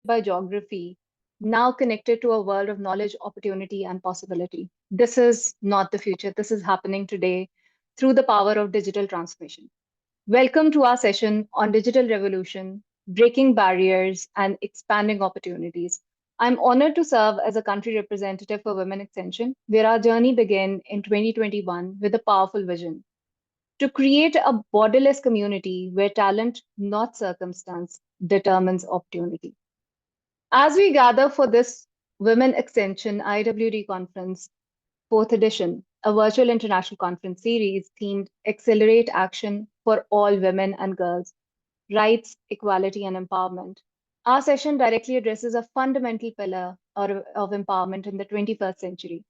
by geography, now connected to a world of knowledge, opportunity, and possibility. This is not the future. This is happening today through the power of digital transformation. Welcome to our session on digital revolution, breaking barriers, and expanding opportunities. I'm honored to serve as a country representative for Women Extension, where our journey began in 2021 with a powerful vision to create a borderless community where talent, not circumstance, determines opportunity. As we gather for this Women Extension IWD conference, fourth edition, a virtual international conference series themed Accelerate Action for All Women and Girls, Rights, Equality, and Empowerment. Our session directly addresses a fundamental pillar of empowerment in the 21st century.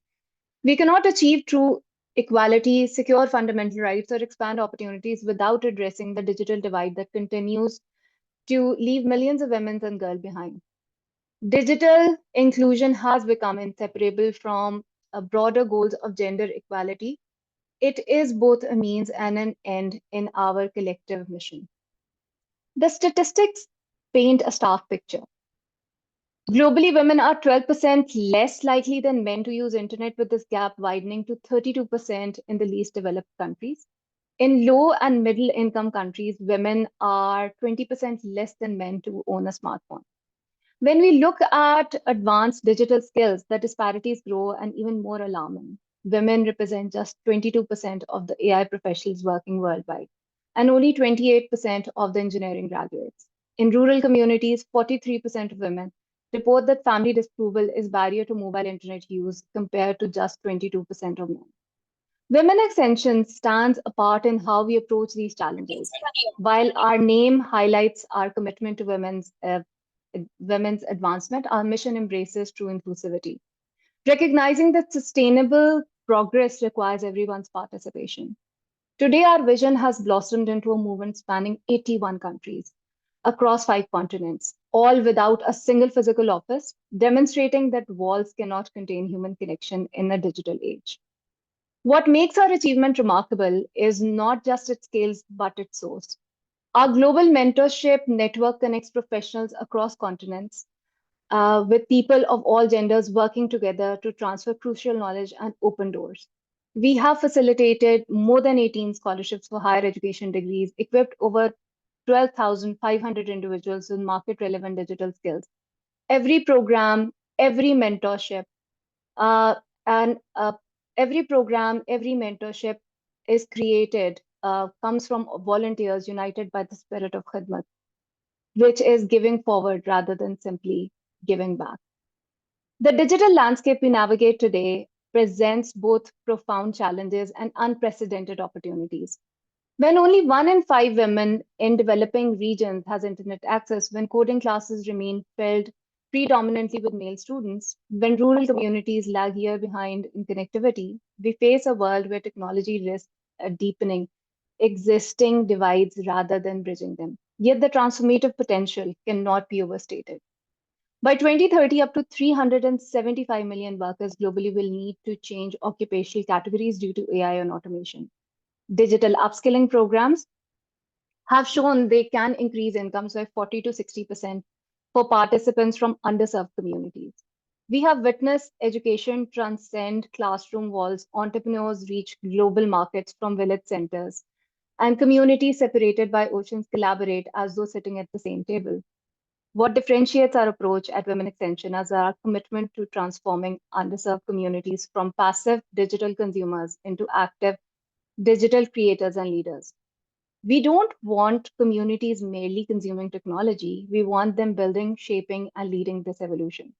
We cannot achieve true equality, secure fundamental rights, or expand opportunities without addressing the digital divide that continues to leave millions of women and girls behind. Digital inclusion has become inseparable from broader goals of gender equality. It is both a means and an end in our collective mission. The statistics paint a stark picture. Globally, women are 12% less likely than men to use internet, with this gap widening to 32% in the least developed countries. In low and middle income countries, women are 20% less than men to own a smartphone. When we look at advanced digital skills, the disparities grow and even more alarming. Women represent just 22% of the AI professionals working worldwide, and only 28% of the engineering graduates. In rural communities, 43% of women report that family disapproval is barrier to mobile internet use compared to just 22% of men. Women Extension stands apart in how we approach these challenges. While our name highlights our commitment to women's advancement, our mission embraces true inclusivity, recognizing that sustainable progress requires everyone's participation. Today, our vision has blossomed into a movement spanning 81 countries across 5 continents, all without a single physical office, demonstrating that walls cannot contain human connection in a digital age. What makes our achievement remarkable is not just its scales, but its source. Our global mentorship network connects professionals across continents with people of all genders working together to transfer crucial knowledge and open doors. We have facilitated more than 18 scholarships for higher education degrees, equipped over 12,500 individuals with market relevant digital skills. Every program, every mentorship, uh, and every program, every mentorship is created, comes from volunteers united by the spirit of khidmat, which is giving forward rather than simply giving back. The digital landscape we navigate today presents both profound challenges and unprecedented opportunities. When only 1 in 5 women in developing regions has internet access, when coding classes remain filled predominantly with male students, when rural communities lag year behind in connectivity, we face a world where technology risks deepening existing divides rather than bridging them. Yet the transformative potential cannot be overstated. By 2030, up to 375 million workers globally will need to change occupational categories due to AI and automation. Digital upskilling programs have shown they can increase incomes by 40 to 60% for participants from underserved communities. We have witnessed education transcend classroom walls, entrepreneurs reach global markets from village centers, and communities separated by oceans collaborate as though sitting at the same table. What differentiates our approach at Women Extension is our commitment to transforming underserved communities from passive digital consumers into active digital creators and leaders. We don't want communities merely consuming technology. We want them building, shaping, and leading this evolution.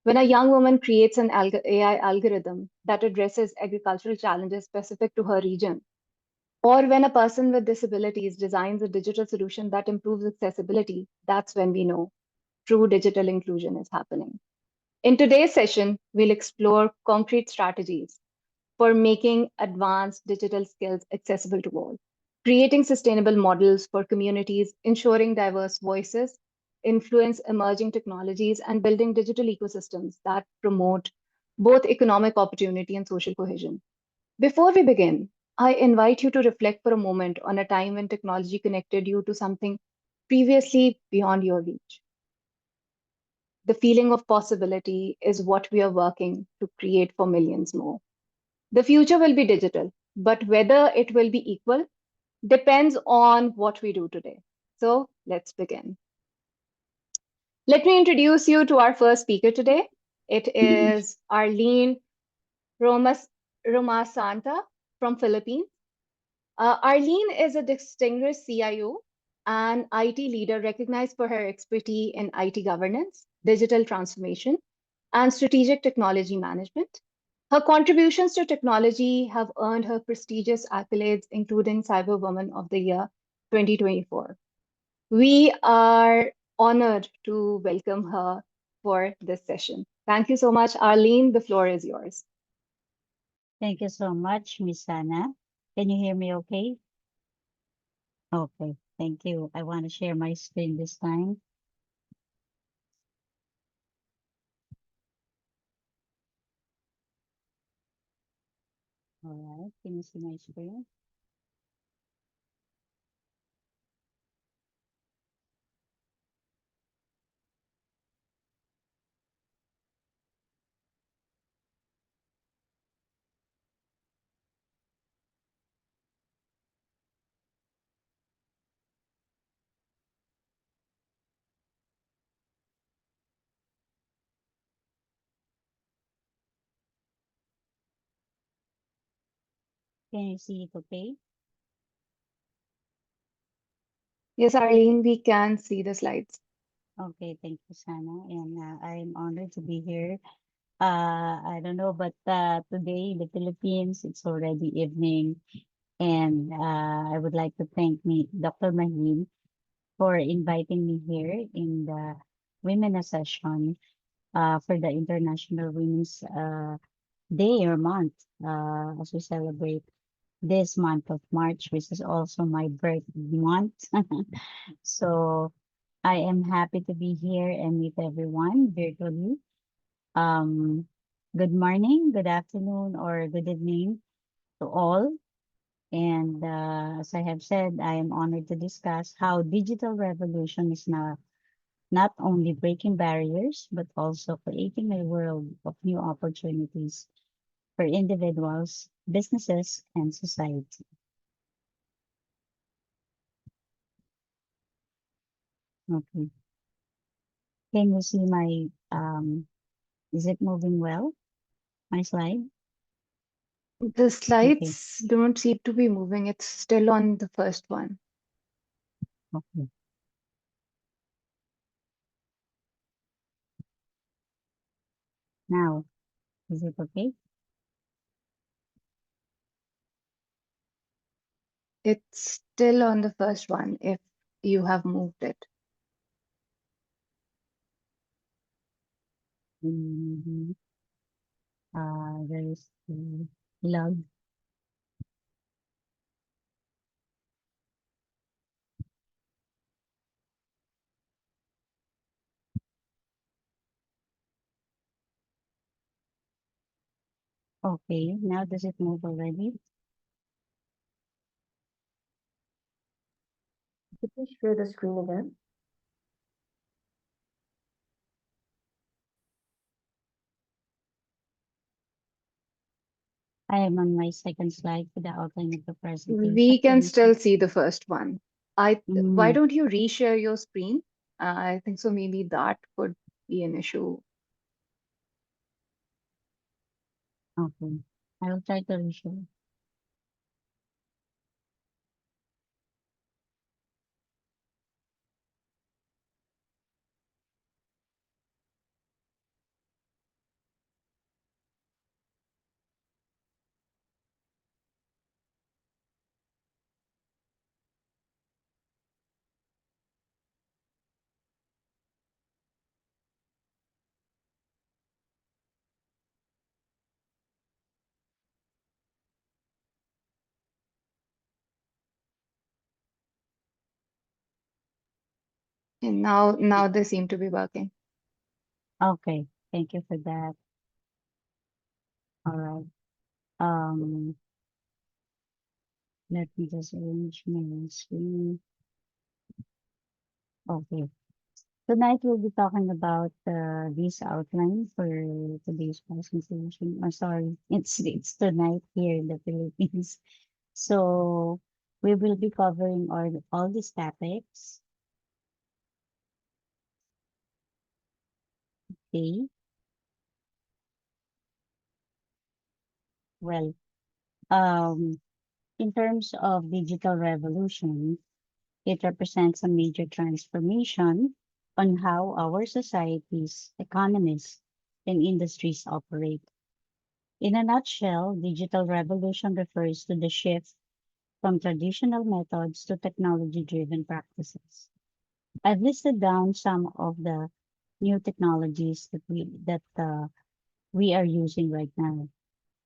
When a young woman creates an AI algorithm that addresses agricultural challenges specific to her region, or when a person with disabilities designs a digital solution that improves accessibility, that's when we know true digital inclusion is happening. In today's session, we'll explore concrete strategies for making advanced digital skills accessible to all, creating sustainable models for communities, ensuring diverse voices, influence emerging technologies, and building digital ecosystems that promote both economic opportunity and social cohesion. Before we begin, I invite you to reflect for a moment on a time when technology connected you to something previously beyond your reach. The feeling of possibility is what we are working to create for millions more. The future will be digital, but whether it will be equal depends on what we do today. So let's begin. Let me introduce you to our first speaker today. It is Arlene Romas, Romasanta from Philippines. Arlene is a distinguished CIO and IT leader recognized for her expertise in IT governance, digital transformation, and strategic technology management. Her contributions to technology have earned her prestigious accolades, including Cyberwoman of the Year 2024. We are honored to welcome her for this session. Thank you so much, Arlene. The floor is yours. Thank you so much, Miss Sanaa. Can you hear me okay? Okay, thank you. I want to share my screen this time. All right, can you see my screen? Can you see it okay? Yes, Arlene, we can see the slides. Okay, thank you, Sanaa. And I'm honored to be here. I don't know, but today in the Philippines, it's already evening. And I would like to thank Dr. Mahin for inviting me here in the Women Session for the International Women's Day or month as we celebrate this month of March, which is also my birth month. So I am happy to be here and meet everyone virtually. Um, Good morning, good afternoon, or good evening to all. And as I have said, I am honored to discuss how digital revolution is now not only breaking barriers, but also creating a world of new opportunities for individuals, businesses, and society. Okay. Can you see my, is it moving well? My slide? The Okay. slides don't seem to be moving. It's still on the first one. Okay. Now, is it okay? It's still on the first one if you have moved it. Mm-hmm. There is log. Okay. Now does it move already? Could you share the screen again? I am on my second slide for the outline of the presentation. We can Can you see? still see the first one. Why Mm, don't you reshare your screen? I think so maybe that could be an issue. okay. I will try to reshow. And now they seem to be working. Okay. Thank you for that. All right. Um, Let me just arrange my screen. Okay. Tonight we'll be talking about this outline for today's presentation. Oh, sorry, it's tonight here in the Philippines. So we will be covering all these topics. Okay. Well, um, in terms of digital revolution, it represents a major transformation on how our societies, economies, and industries operate. In a nutshell, digital revolution refers to the shift from traditional methods to technology-driven practices. I've listed down some of the new technologies that we are using right now.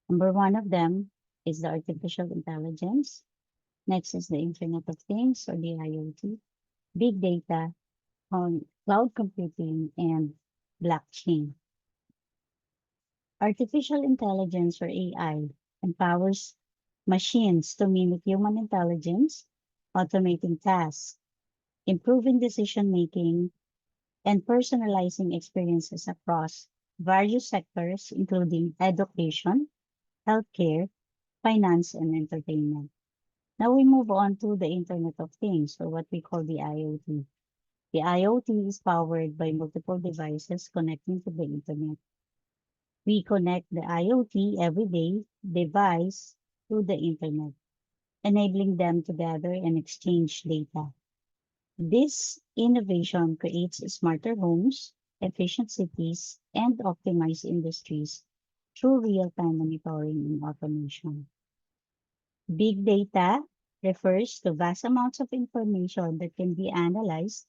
Number one of them is the artificial intelligence. Next is the Internet of Things or the IoT, big data, on cloud computing, and blockchain. Artificial intelligence or AI empowers machines to mimic human intelligence, automating tasks, improving decision making, and personalizing experiences across various sectors, including education, healthcare, finance, and entertainment. Now we move on to the Internet of Things, or what we call the IoT. The IoT is powered by multiple devices connecting to the Internet. We connect the IoT everyday device to the Internet, enabling them to gather and exchange data. This innovation creates smarter homes, efficient cities, and optimized industries through real-time monitoring and automation. Big data refers to vast amounts of information that can be analyzed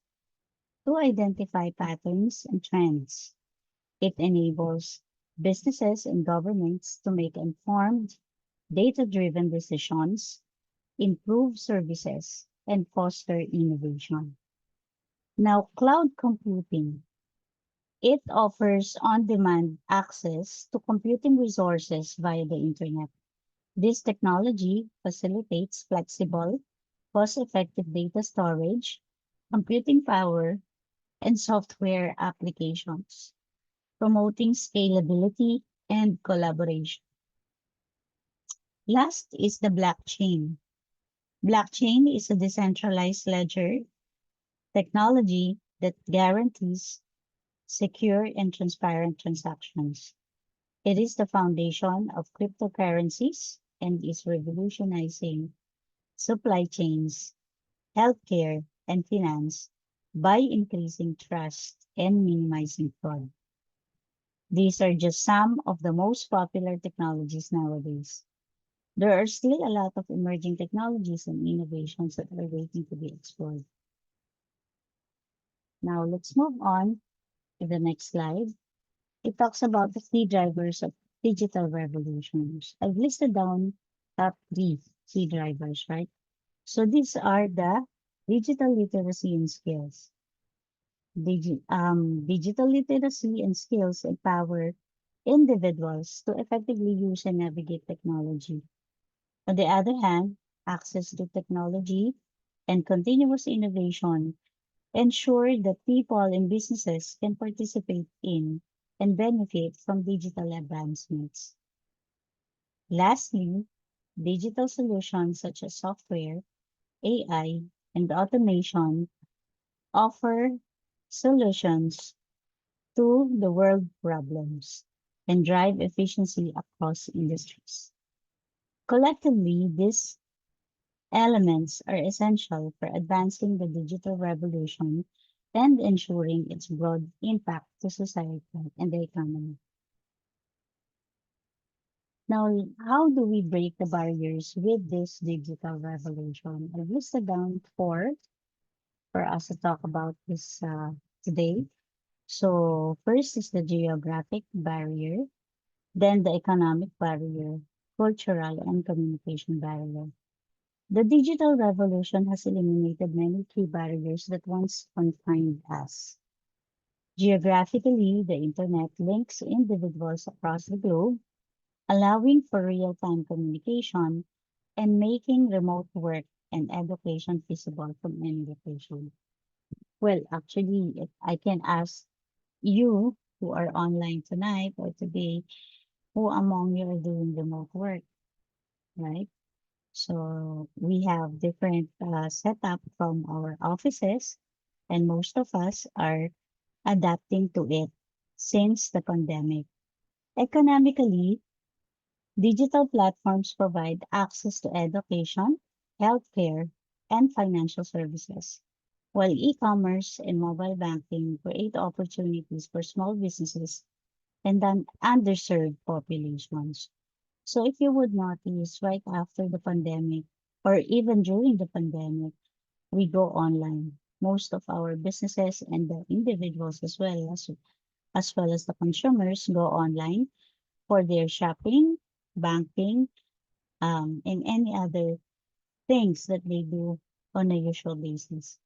to identify patterns and trends. It enables businesses and governments to make informed, data-driven decisions, improve services, and foster innovation. Now, cloud computing. It offers on-demand access to computing resources via the internet. This technology facilitates flexible, cost-effective data storage, computing power, and software applications, promoting scalability and collaboration. Last is the blockchain. Blockchain is a decentralized ledger technology that guarantees secure and transparent transactions. It is the foundation of cryptocurrencies and is revolutionizing supply chains, healthcare, and finance by increasing trust and minimizing fraud. These are just some of the most popular technologies nowadays. There are still a lot of emerging technologies and innovations that are waiting to be explored. Now let's move on to the next slide. It talks about the key drivers of digital revolutions. I've listed down top three key drivers, right? So these are the digital literacy and skills. Digital literacy and skills empower individuals to effectively use and navigate technology. On the other hand, access to technology and continuous innovation ensure that people and businesses can participate in and benefit from digital advancements. Lastly, digital solutions such as software, AI, and automation offer solutions to the world problems and drive efficiency across industries. Collectively, these elements are essential for advancing the digital revolution and ensuring its broad impact to society and the economy. Now, how do we break the barriers with this digital revolution? I've listed down four for us to talk about this today. So, first is the geographic barrier, then the economic barrier, cultural and communication barrier. The digital revolution has eliminated many key barriers that once confined us. Geographically, the internet links individuals across the globe, allowing for real-time communication and making remote work and education feasible from any location. Well, actually, I can ask you who are online tonight or today, who among you are doing remote work, right? So we have different setup from our offices, and most of us are adapting to it since the pandemic. Economically, digital platforms provide access to education, healthcare, and financial services, while e-commerce and mobile banking create opportunities for small businesses and then underserved populations. So if you would notice, right after the pandemic, or even during the pandemic, we go online. Most of our businesses and the individuals as well as the consumers go online for their shopping, banking, and any other things that they do on a usual basis.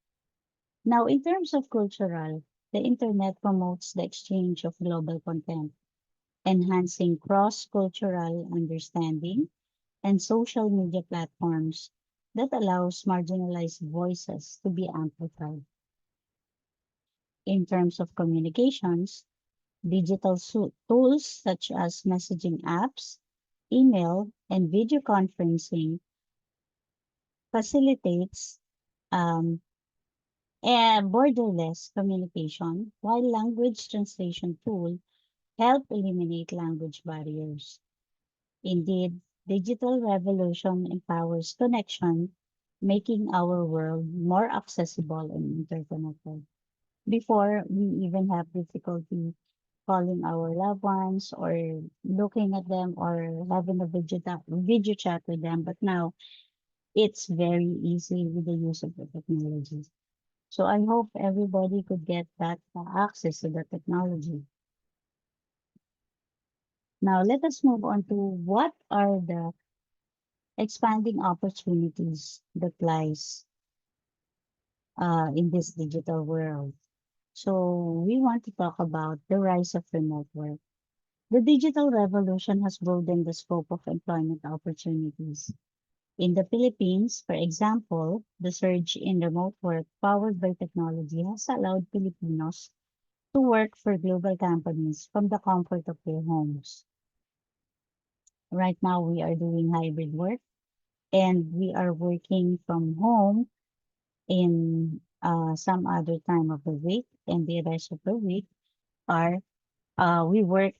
Now, in terms of cultural, the internet promotes the exchange of global content, enhancing cross-cultural understanding and social media platforms that allows marginalized voices to be amplified. In terms of communications, digital tools such as messaging apps, email, and video conferencing facilitates um, a borderless communication, while language translation tool help eliminate language barriers. Indeed, digital revolution empowers connection, making our world more accessible and interconnected. Before, we even have difficulty calling our loved ones or looking at them or having a video chat with them, but now it's very easy with the use of the technology. So I hope everybody could get that access to the technology. Now let us move on to what are the expanding opportunities that lies in this digital world. So we want to talk about the rise of remote work. The digital revolution has broadened the scope of employment opportunities. In the Philippines, for example, the surge in remote work powered by technology has allowed Filipinos to work for global companies from the comfort of their homes. Right now, we are doing hybrid work and we are working from home in some other time of the week, and the rest of the week are we work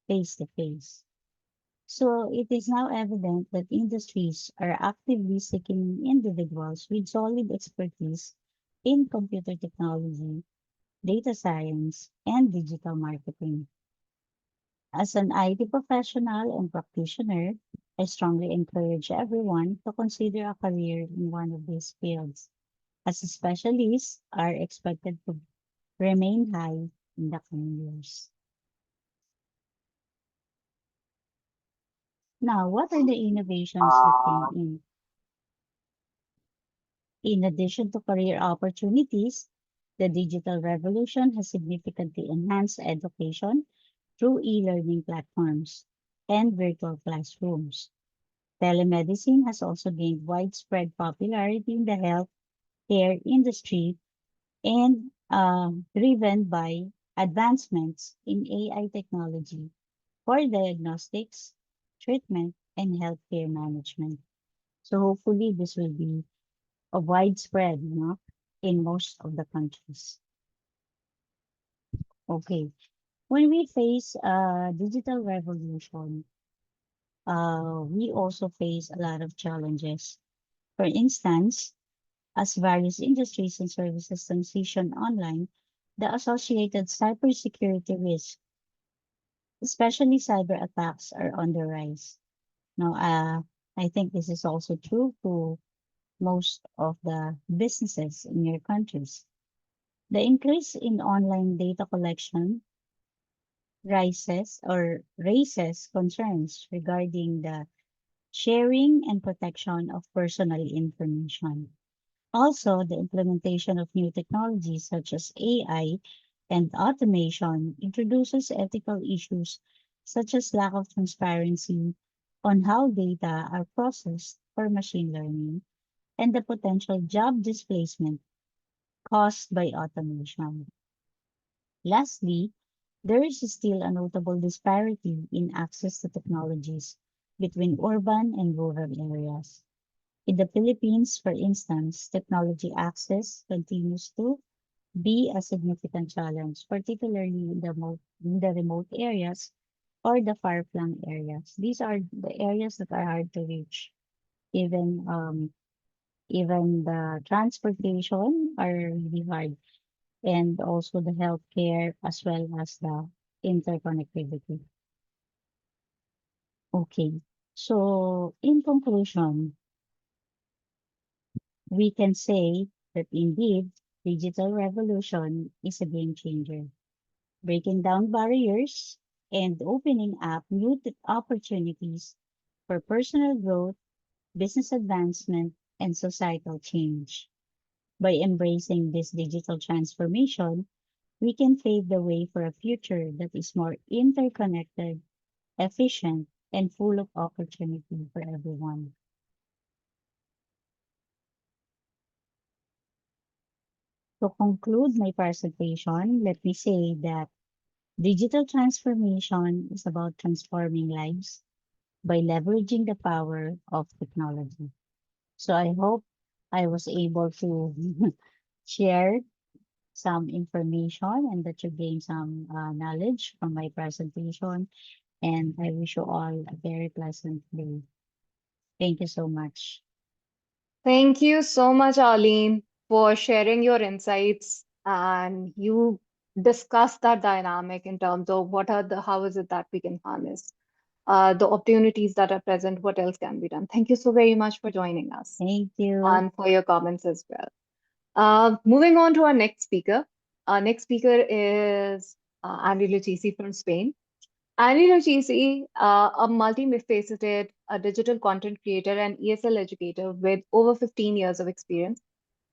face to face. So it is now evident that industries are actively seeking individuals with solid expertise in computer technology, data science, and digital marketing. As an IT professional and practitioner, I strongly encourage everyone to consider a career in one of these fields, as specialists are expected to remain high in the coming years. Now, what are the innovations that came in? In addition to career opportunities, the digital revolution has significantly enhanced education through e-learning platforms and virtual classrooms. Telemedicine has also gained widespread popularity in the healthcare industry and driven by advancements in AI technology for diagnostics, treatment, and healthcare management. So hopefully this will be a widespread, in most of the countries. Okay. When we face a digital revolution, we also face a lot of challenges. For instance, as various industries and services transition online, the associated cybersecurity risks, especially cyber attacks, are on the rise. Now, I think this is also true to most of the businesses in your countries. The increase in online data collection raises concerns regarding the sharing and protection of personal information. Also, the implementation of new technologies such as AI and automation introduces ethical issues such as lack of transparency on how data are processed for machine learning and the potential job displacement caused by automation. Lastly, there is still a notable disparity in access to technologies between urban and rural areas. In the Philippines, for instance, technology access continues to be a significant challenge, particularly in the remote areas or the far-flung areas. These are the areas that are hard to reach. Even even the transportation are really hard, and also the healthcare as well as the interconnectivity. Okay, so in conclusion, we can say that indeed digital revolution is a game changer, breaking down barriers and opening up new opportunities for personal growth, business advancement, and societal change. By embracing this digital transformation, we can pave the way for a future that is more interconnected, efficient, and full of opportunity for everyone. To conclude my presentation, let me say that digital transformation is about transforming lives by leveraging the power of technology. So I hope I was able to share some information and that you gain some knowledge from my presentation. And I wish you all a very pleasant day. Thank you so much. Thank you so much, Arlene, for sharing your insights. And you discussed that dynamic in terms of how is it that we can harness the opportunities that are present, what else can be done. Thank you so very much for joining us Thank you. and for your comments as well. Moving on to our next speaker. Our next speaker is Andy Lucchesi from Spain. Andy Lucchesi, a multifaceted digital content creator and ESL educator with over 15 years of experience.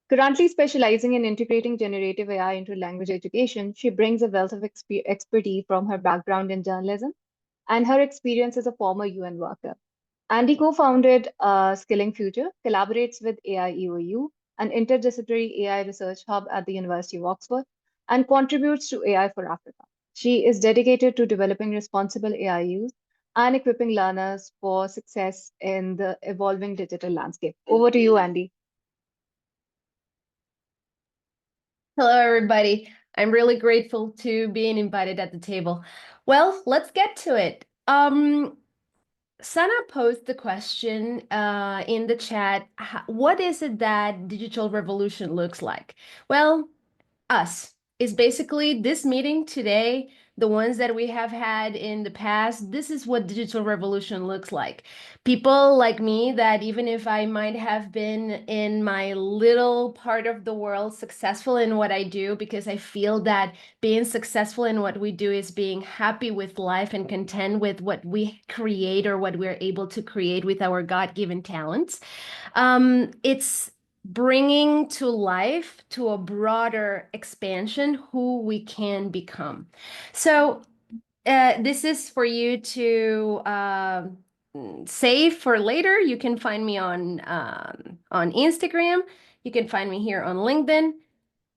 Currently specializing in integrating generative AI into language education, she brings a wealth of expertise from her background in journalism and her experience as a former UN worker. Andy co-founded Skilling Future, collaborates with AIEOU, an interdisciplinary AI research hub at the University of Oxford, and contributes to AI for Africa. She is dedicated to developing responsible AI use and equipping learners for success in the evolving digital landscape. Over to you, Andy. Hello, everybody. I'm really grateful to being invited at the table. Well, let's get to it. Sanaa posed the question in the chat, what is it that digital revolution looks like? Well, us is basically this meeting today, the ones that we have had in the past. This is what digital revolution looks like. People like me that even if I might have been in my little part of the world successful in what I do, because I feel that being successful in what we do is being happy with life and content with what we create or what we're able to create with our God-given talents. It's bringing to life to a broader expansion who we can become. So this is for you to save for later. You can find me on Instagram. You can find me here on LinkedIn.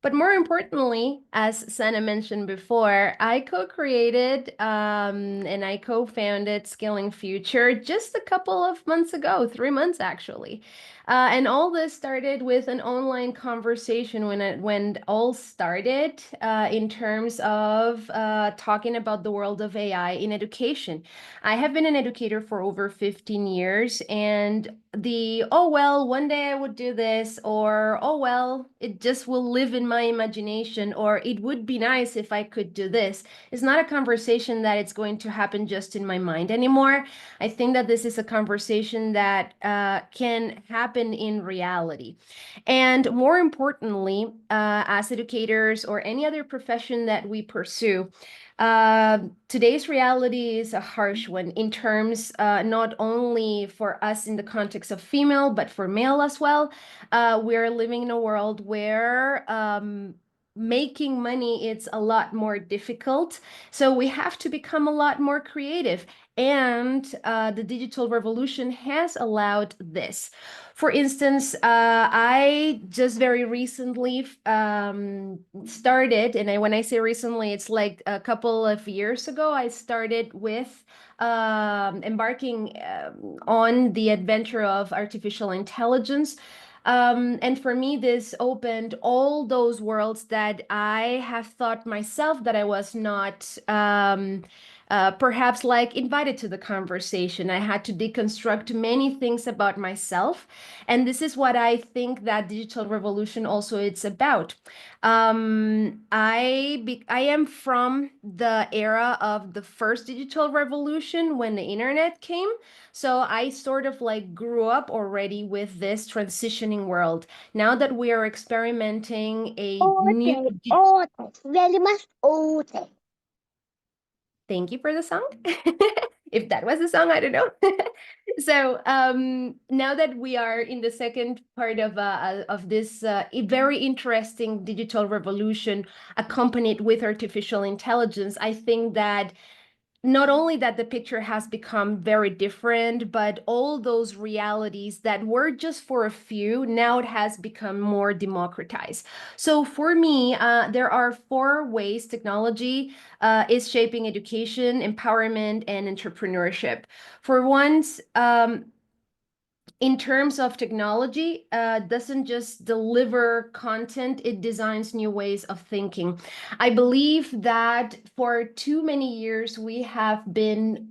But more importantly, as Sanaa mentioned before, I co-created and I co-founded Skilling Future just a couple of months ago, 3 months actually. And all this started with an online conversation when it all started in terms of talking about the world of AI in education. I have been an educator for over 15 years, and oh well, one day I would do this, or oh well, it just will live in my imagination, or it would be nice if I could do this. It's not a conversation that it's going to happen just in my mind anymore. I think that this is a conversation that can happen in reality. And more importantly, as educators or any other profession that we pursue, today's reality is a harsh one in terms not only for us in the context of female, but for male as well. We're living in a world where making money, it's a lot more difficult. So we have to become a lot more creative. And the digital revolution has allowed this. For instance, I just very recently started, and when I say recently, it's like a couple of years ago, I started with embarking on the adventure of artificial intelligence. And for me, this opened all those worlds that I have thought myself that I was not perhaps like invited to the conversation. I had to deconstruct many things about myself. And this is what I think that digital revolution also it's about. I am from the era of the first digital revolution when the internet came. So I sort of like grew up already with this transitioning world. Now that we are experimenting a new. Very much old. Thank you for the song. If that was a song, I don't know. So now that we are in the second part of this very interesting digital revolution accompanied with artificial intelligence, I think that not only that the picture has become very different, but all those realities that were just for a few, now it has become more democratized. So for me, there are four ways technology is shaping education, empowerment, and entrepreneurship. For once, in terms of technology, doesn't just deliver content, it designs new ways of thinking. I believe that for too many years, we have been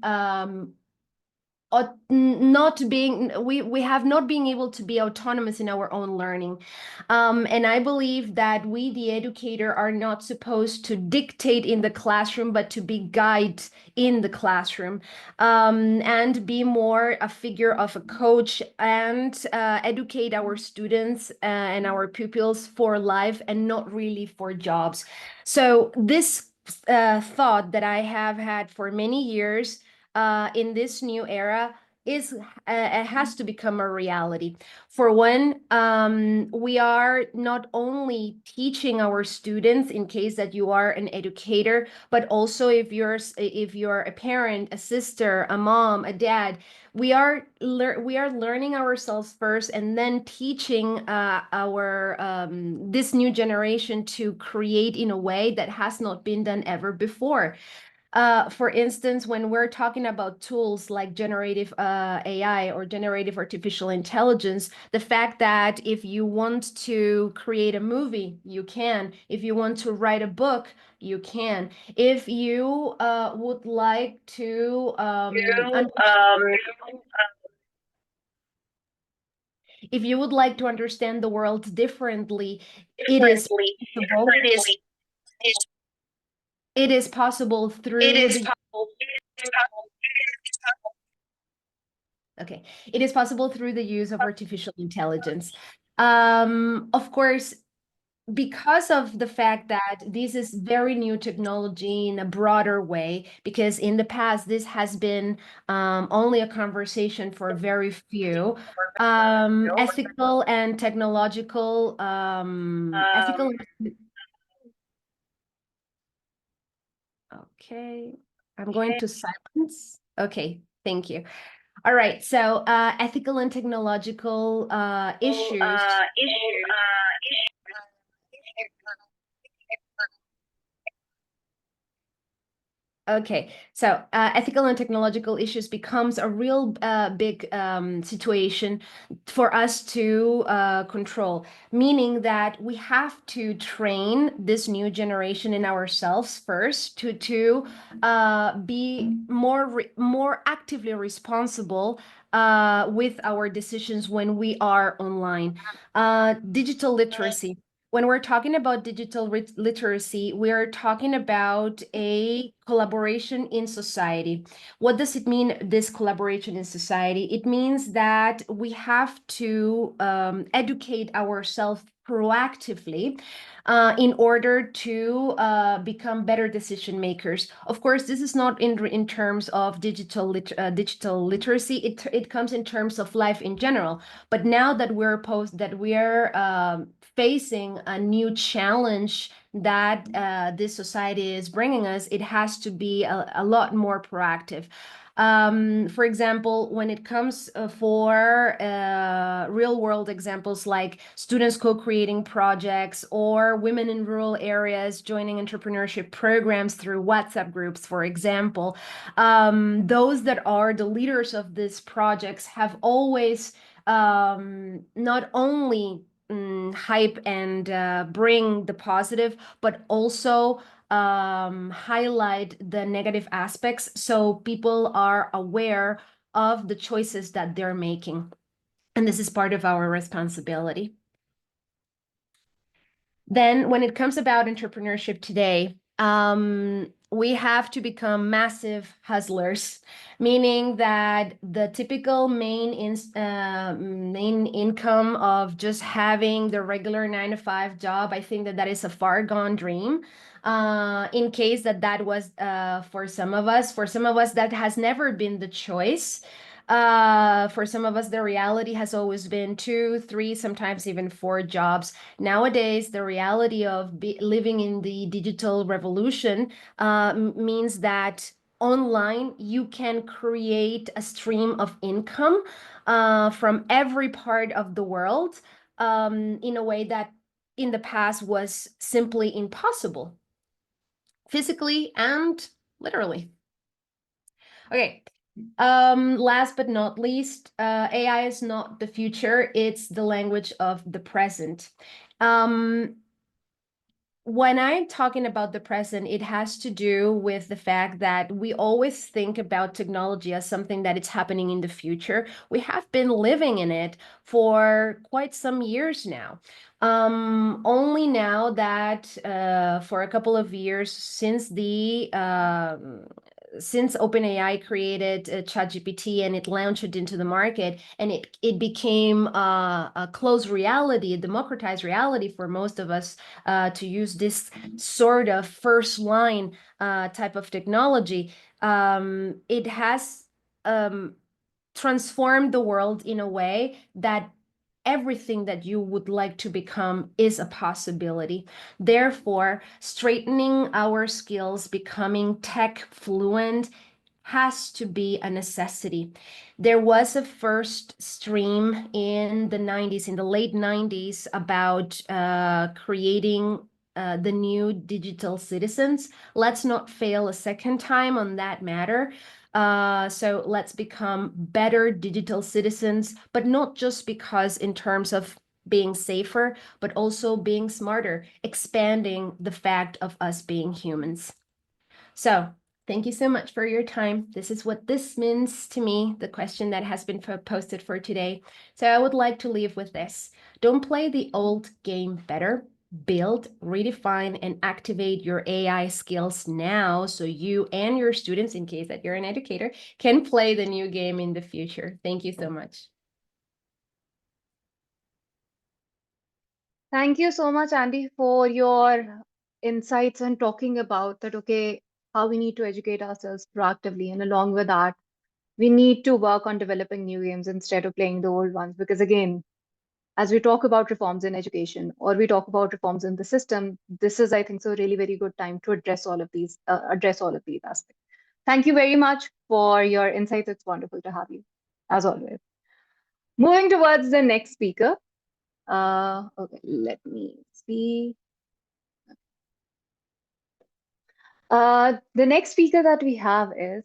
not being we have not been able to be autonomous in our own learning, and I believe that we the educator are not supposed to dictate in the classroom but to be guide in the classroom, and be more a figure of a coach and educate our students and our pupils for life and not really for jobs. So this thought that I have had for many years in this new era is it has to become a reality. For one, we are not only teaching our students in case that you are an educator, but also if you're a parent, a sister, a mom, a dad, we are learning ourselves first and then teaching our this new generation to create in a way that has not been done ever before. For instance, when we're talking about tools like generative AI or generative artificial intelligence, the fact that if you want to create a movie, you can. If you want to write a book, you can. If you would like to if you would like to understand the world differently, it is possible. It is possible through the Okay, it is possible through the use of artificial intelligence. Of course, because of the fact that this is very new technology in a broader way, because in the past this has been only a conversation for very few, ethical and technological, ethical. Okay, I'm going to silence. Okay, thank you. All right, so ethical and technological issues. Okay, so ethical and technological issues becomes a real big situation for us to control, meaning that we have to train this new generation in ourselves first to be more actively responsible with our decisions when we are online. Digital literacy. When we're talking about digital literacy, we're talking about a collaboration in society. What does it mean, this collaboration in society? It means that we have to educate ourselves proactively in order to become better decision makers. Of course, this is not in terms of digital literacy. It comes in terms of life in general. But now that we're facing a new challenge that this society is bringing us, it has to be a lot more proactive. For example, when it comes for real world examples like students co-creating projects or women in rural areas joining entrepreneurship programs through WhatsApp groups, for example, those that are the leaders of these projects have always not only hype and bring the positive, but also highlight the negative aspects so people are aware of the choices that they're making. And this is part of our responsibility. Then when it comes about entrepreneurship today, we have to become massive hustlers, meaning that the typical main income of just having the regular 9-to-5 job, I think that is a far gone dream. In case that was for some of us that has never been the choice. For some of us, the reality has always been 2, 3, sometimes even 4 jobs. Nowadays, the reality of living in the digital revolution means that online you can create a stream of income from every part of the world in a way that in the past was simply impossible, physically and literally. Okay. Last but not least, AI is not the future, it's the language of the present. When I'm talking about the present, it has to do with the fact that we always think about technology as something that it's happening in the future. We have been living in it for quite some years now. Only now that for a couple of years since OpenAI created ChatGPT and it launched it into the market, and it became a closed reality, a democratized reality for most of us to use this sort of first line type of technology. It has transformed the world in a way that everything that you would like to become is a possibility. Therefore, straightening our skills, becoming tech fluent has to be a necessity. There was a first stream in the 90s, in the late 90s, about creating the new digital citizens. Let's not fail a second time on that matter. So let's become better digital citizens, but not just because in terms of being safer, but also being smarter, expanding the fact of us being humans. So thank you so much for your time. This is what this means to me, the question that has been posted for today. So I would like to leave with this. Don't play the old game better. Build, redefine, and activate your AI skills now so you and your students, in case that you're an educator, can play the new game in the future. Thank you so much. Thank you so much, Andy, for your insights and talking about that, okay, how we need to educate ourselves proactively. And along with that, we need to work on developing new games instead of playing the old ones. Because again, as we talk about reforms in education or we talk about reforms in the system, this is, I think, so really very good time to address all of these aspects. Thank you very much for your insights. It's wonderful to have you, as always. Moving towards the next speaker. Okay, let me see. The next speaker that we have is,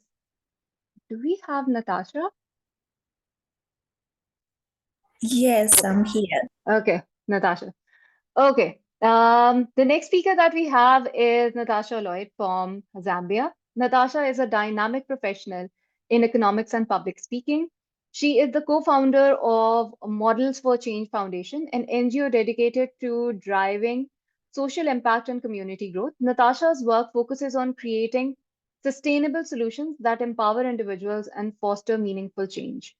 do we have Natasha? Yes, I'm here. Okay, Natasha. Okay. The next speaker that we have is Natasha Lloyd from Zambia. Natasha is a dynamic professional in economics and public speaking. She is the co-founder of Models for Change Foundation, an NGO dedicated to driving social impact and community growth. Natasha's work focuses on creating sustainable solutions that empower individuals and foster meaningful change.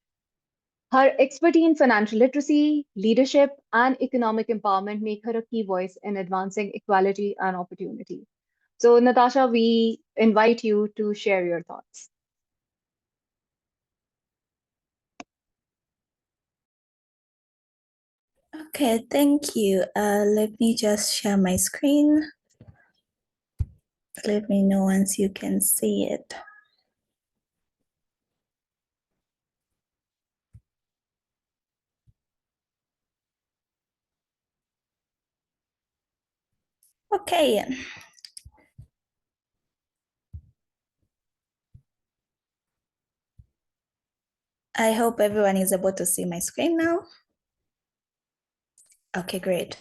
Her expertise in financial literacy, leadership, and economic empowerment make her a key voice in advancing equality and opportunity. So, Natasha, we invite you to share your thoughts. Okay, thank you. Let me just share my screen. Let me know once you can see it. Okay. I hope everyone is able to see my screen now. Okay, great.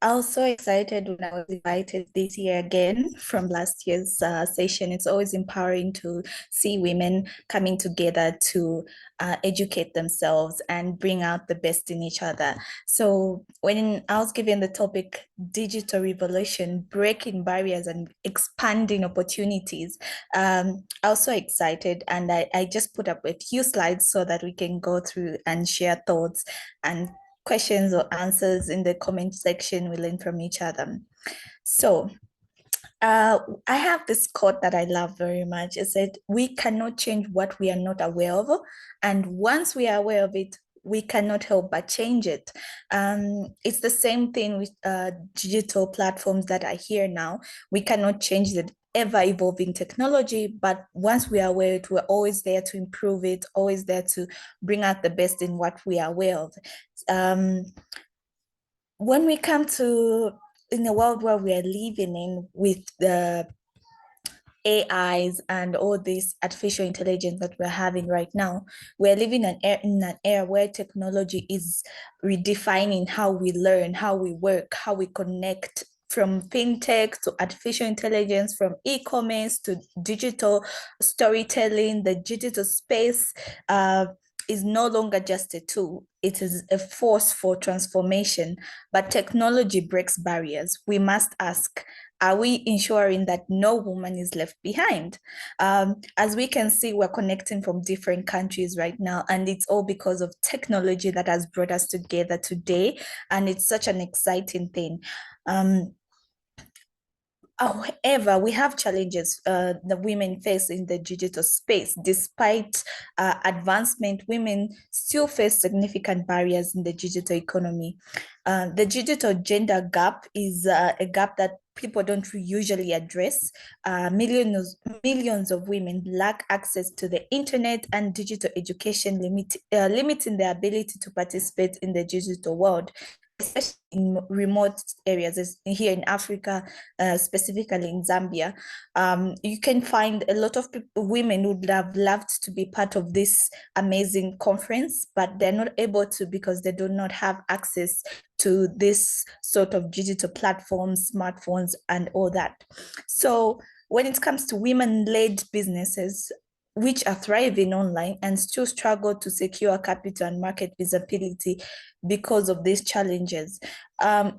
I was so excited when I was invited this year again from last year's session. It's always empowering to see women coming together to educate themselves and bring out the best in each other. So when I was given the topic digital revolution, breaking barriers and expanding opportunities, I was so excited, and I just put up a few slides so that we can go through and share thoughts and questions or answers in the comment section. We learn from each other. So I have this quote that I love very much. It said, "We cannot change what we are not aware of. And once we are aware of it, we cannot help but change it." It's the same thing with digital platforms that are here now. We cannot change the ever evolving technology, but once we are aware of it, we're always there to improve it, always there to bring out the best in what we are aware of. When we come to in a world where we are living in with the AIs and all this artificial intelligence that we're having right now, we're living in an era where technology is redefining how we learn, how we work, how we connect, from fintech to artificial intelligence, from e-commerce to digital storytelling. The digital space is no longer just a tool. It is a force for transformation, but technology breaks barriers. We must ask, are we ensuring that no woman is left behind? As we can see, we're connecting from different countries right now, and it's all because of technology that has brought us together today, and it's such an exciting thing. However, we have challenges the women face in the digital space. Despite advancement, women still face significant barriers in the digital economy. The digital gender gap is a gap that people don't usually address. Millions of women lack access to the internet and digital education, limiting their ability to participate in the digital world, especially in remote areas here in Africa, specifically in Zambia. You can find a lot of women would have loved to be part of this amazing conference, but they're not able to because they do not have access to this sort of digital platforms, smartphones, and all that. So when it comes to women-led businesses, which are thriving online and still struggle to secure capital and market visibility because of these challenges.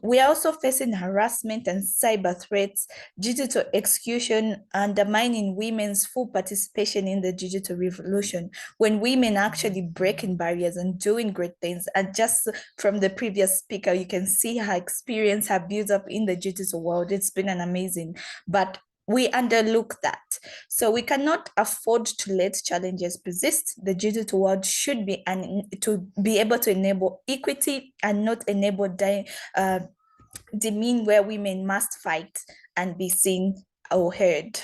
We are also facing harassment and cyber threats, digital execution, undermining women's full participation in the digital revolution. When women actually breaking barriers and doing great things, and just from the previous speaker, you can see her experience, her build up in the digital world. It's been an amazing, but we underlook that. So we cannot afford to let challenges persist. The digital world should be to be able to enable equity and not enable demean where women must fight and be seen or heard.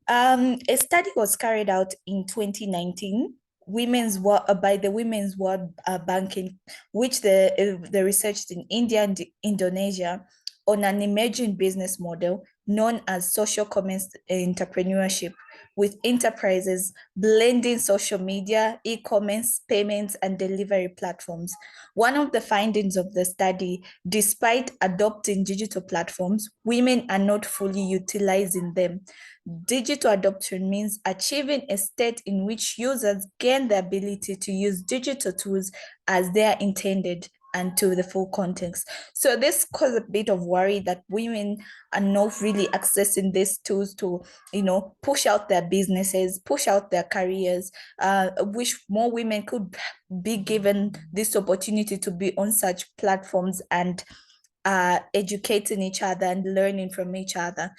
A study was carried out in 2019 by the Women's World Banking, which they researched in India and Indonesia on an emerging business model known as social commerce entrepreneurship, with enterprises blending social media, e-commerce, payments, and delivery platforms. One of the findings of the study, despite adopting digital platforms, women are not fully utilizing them. Digital adoption means achieving a state in which users gain the ability to use digital tools as they are intended and to the full context. So this caused a bit of worry that women are not really accessing these tools to, push out their businesses, push out their careers. Wish more women could be given this opportunity to be on such platforms and educating each other and learning from each other.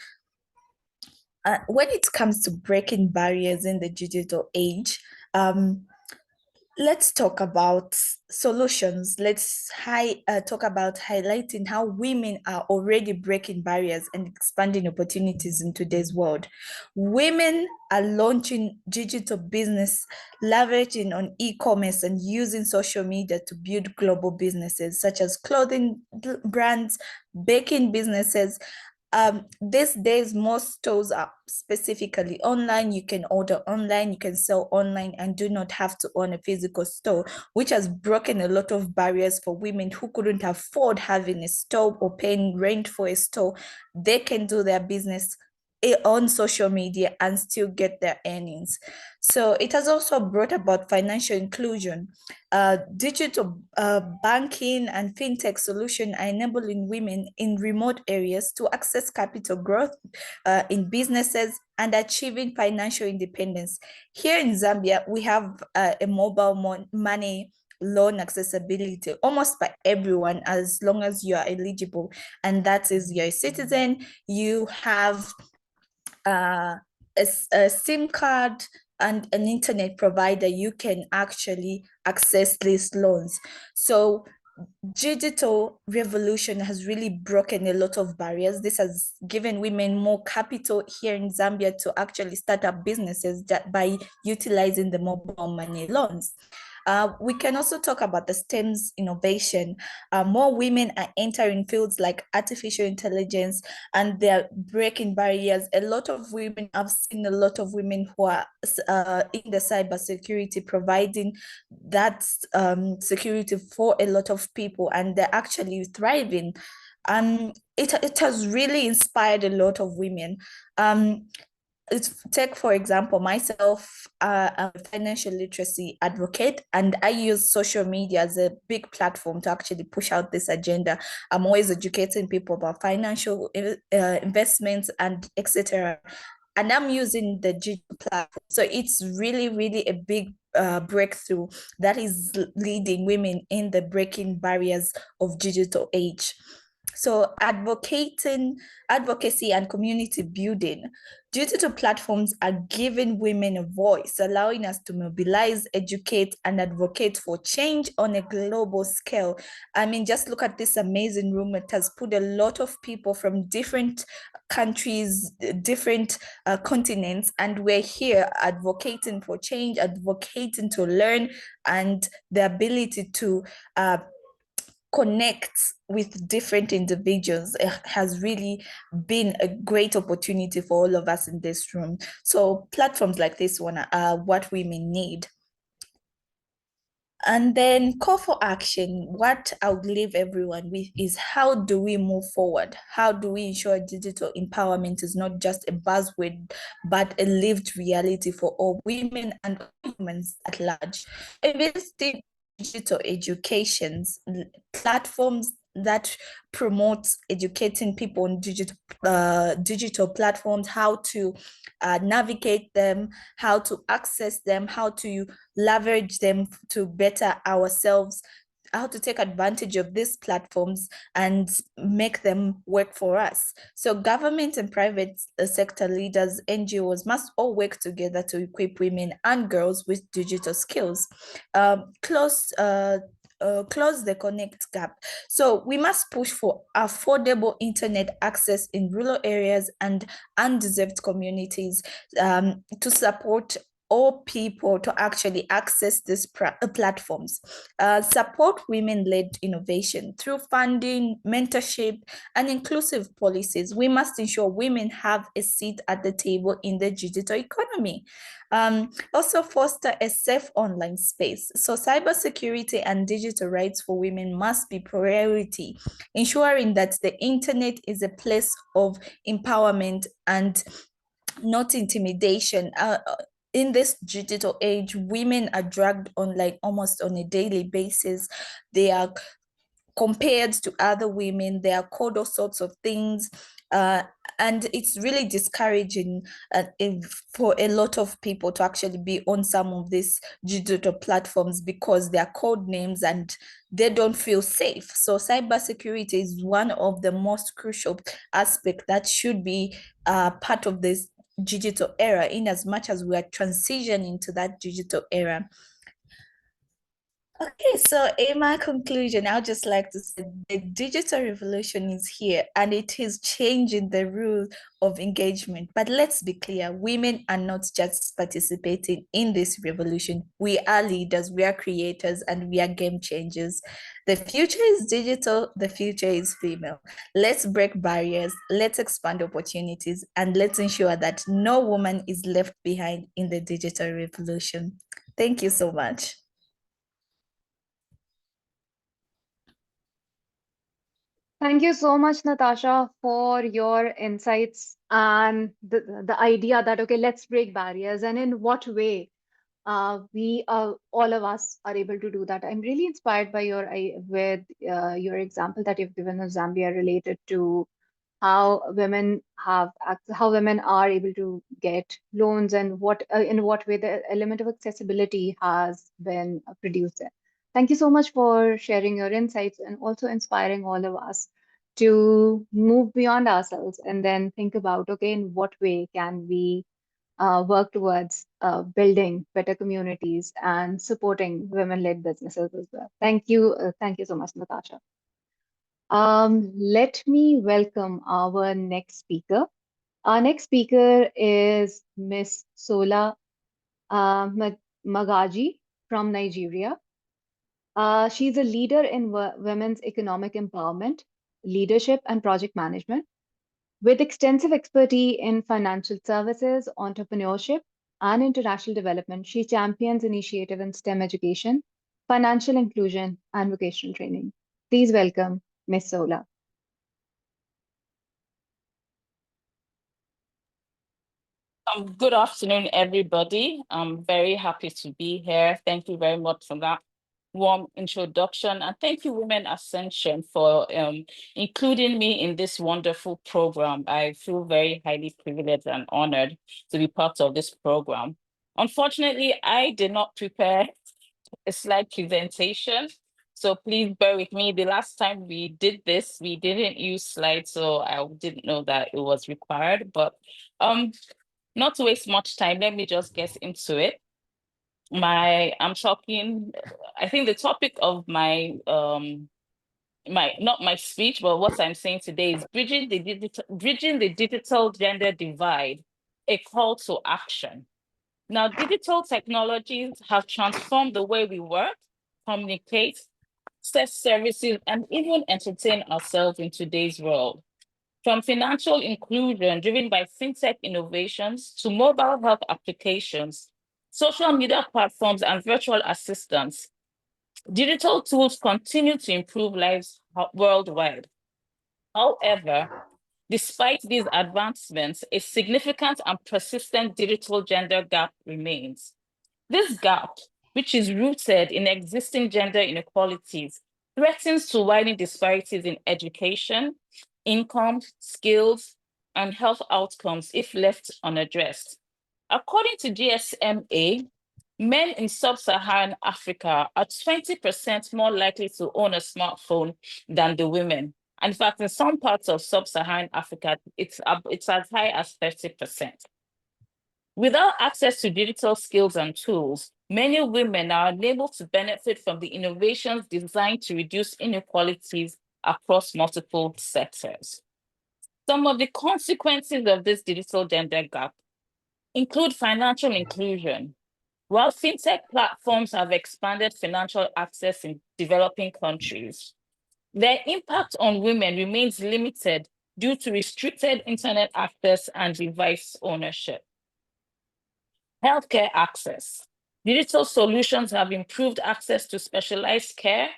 When it comes to breaking barriers in the digital age, let's talk about solutions. Let's talk about highlighting how women are already breaking barriers and expanding opportunities in today's world. Women are launching digital business, leveraging on e-commerce and using social media to build global businesses such as clothing brands, baking businesses. These days, most stores are specifically online. You can order online, you can sell online, and do not have to own a physical store, which has broken a lot of barriers for women who couldn't afford having a store or paying rent for a store. They can do their business on social media and still get their earnings. So it has also brought about financial inclusion. Digital banking and fintech solution are enabling women in remote areas to access capital growth in businesses and achieving financial independence. Here in Zambia, we have a mobile money loan accessibility almost by everyone as long as you are eligible, and that is you're a citizen, you have a SIM card and an internet provider, you can actually access these loans. So digital revolution has really broken a lot of barriers. This has given women more capital here in Zambia to actually start up businesses that by utilizing the mobile money loans. We can also talk about the STEM's innovation. More women are entering fields like artificial intelligence and they're breaking barriers. A lot of women, I've seen a lot of women who are in the cybersecurity providing that security for a lot of people, and they're actually thriving. It has really inspired a lot of women. Take for example myself, I'm a financial literacy advocate, and I use social media as a big platform to actually push out this agenda. I'm always educating people about financial investments and etc. And I'm using the digital platform, so it's really a big breakthrough that is leading women in the breaking barriers of digital age. So advocacy and community building. Digital platforms are giving women a voice, allowing us to mobilize, educate, and advocate for change on a global scale. I mean, just look at this amazing room. It has put a lot of people from different countries, different continents, and we're here advocating for change, advocating to learn, and the ability to connect with different individuals. It has really been a great opportunity for all of us in this room. So platforms like this one are what women need. And then call for action. What I would leave everyone with is, how do we move forward? How do we ensure digital empowerment is not just a buzzword, but a lived reality for all women and humans at large? Investing digital educations, platforms that promote educating people on digital platforms, how to navigate them, how to access them, how to leverage them to better ourselves, how to take advantage of these platforms and make them work for us. So government and private sector leaders, NGOs must all work together to equip women and girls with digital skills. Close the connect gap. So we must push for affordable internet access in rural areas and undeserved communities, to support all people to actually access these platforms. Support women-led innovation through funding, mentorship, and inclusive policies. We must ensure women have a seat at the table in the digital economy. Also foster a safe online space. So cybersecurity and digital rights for women must be priority, ensuring that the internet is a place of empowerment and not intimidation. In this digital age, women are dragged on like almost on a daily basis. They are compared to other women, they are called all sorts of things. And it's really discouraging for a lot of people to actually be on some of these digital platforms because they are called names and they don't feel safe. So cybersecurity is one of the most crucial aspects that should be part of this digital era, in as much as we are transitioning to that digital era. Okay, so in my conclusion, I'd just like to say the digital revolution is here and it is changing the rules of engagement. But let's be clear, women are not just participating in this revolution. We are leaders, we are creators, and we are game changers. The future is digital, the future is female. Let's break barriers, let's expand opportunities, and let's ensure that no woman is left behind in the digital revolution. Thank you so much. Thank you so much, Natasha, for your insights and the idea that, okay, let's break barriers, and in what way we all of us are able to do that. I'm really inspired by your example that you've given of Zambia related to how women are able to get loans, and in what way the element of accessibility has been produced there. Thank you so much for sharing your insights and also inspiring all of us to move beyond ourselves and then think about, okay, in what way can we work towards building better communities and supporting women-led businesses as well. Thank you so much, Natasha. Let me welcome our next speaker. Our next speaker is Miss Sola Magaji from Nigeria. She's a leader in women's economic empowerment, leadership, and project management. With extensive expertise in financial services, entrepreneurship, and international development, she champions initiative in STEM education, financial inclusion, and vocational training. Please welcome Miss Sola. Good afternoon, everybody. I'm very happy to be here. Thank you very much for that warm introduction. And thank you, Women Ascension, for including me in this wonderful program. I feel very highly privileged and honored to be part of this program. Unfortunately, I did not prepare a slide presentation. So please bear with me. The last time we did this, we didn't use slides, so I didn't know that it was required. But not to waste much time, let me just get into it. I think the topic of not my speech, but what I'm saying today is bridging the digital gender divide, a call to action. Now, digital technologies have transformed the way we work, communicate, access services, and even entertain ourselves in today's world. From financial inclusion driven by fintech innovations to mobile health applications, social media platforms, and virtual assistants, digital tools continue to improve lives worldwide. However, despite these advancements, a significant and persistent digital gender gap remains. This gap, which is rooted in existing gender inequalities, threatens to widen disparities in education, income, skills, and health outcomes if left unaddressed. According to GSMA, men in sub-Saharan Africa are 20% more likely to own a smartphone than the women. In fact, in some parts of sub-Saharan Africa, it's as high as 30%. Without access to digital skills and tools, many women are unable to benefit from the innovations designed to reduce inequalities across multiple sectors. Some of the consequences of this digital gender gap include financial inclusion. While fintech platforms have expanded financial access in developing countries, their impact on women remains limited due to restricted internet access and device ownership. Healthcare access. Digital solutions have improved access to specialized care,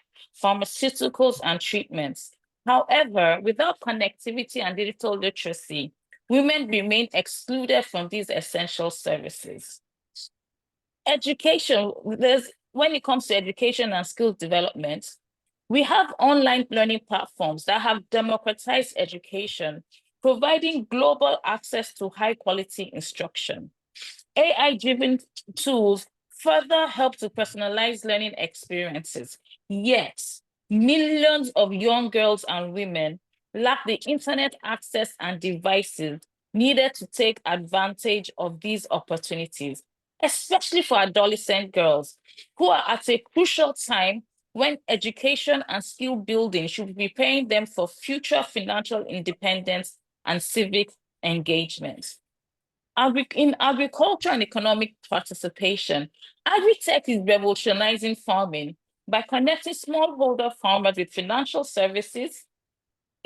pharmaceuticals, and treatments. However, without connectivity and digital literacy, women remain excluded from these essential services. Education, when it comes to education and skills development, we have online learning platforms that have democratized education, providing global access to high quality instruction. AI-driven tools further help to personalize learning experiences. Yet, millions of young girls and women lack the internet access and devices needed to take advantage of these opportunities, especially for adolescent girls who are at a crucial time when education and skill building should be preparing them for future financial independence and civic engagement. In agriculture and economic participation, agri-tech is revolutionizing farming by connecting smallholder farmers with financial services,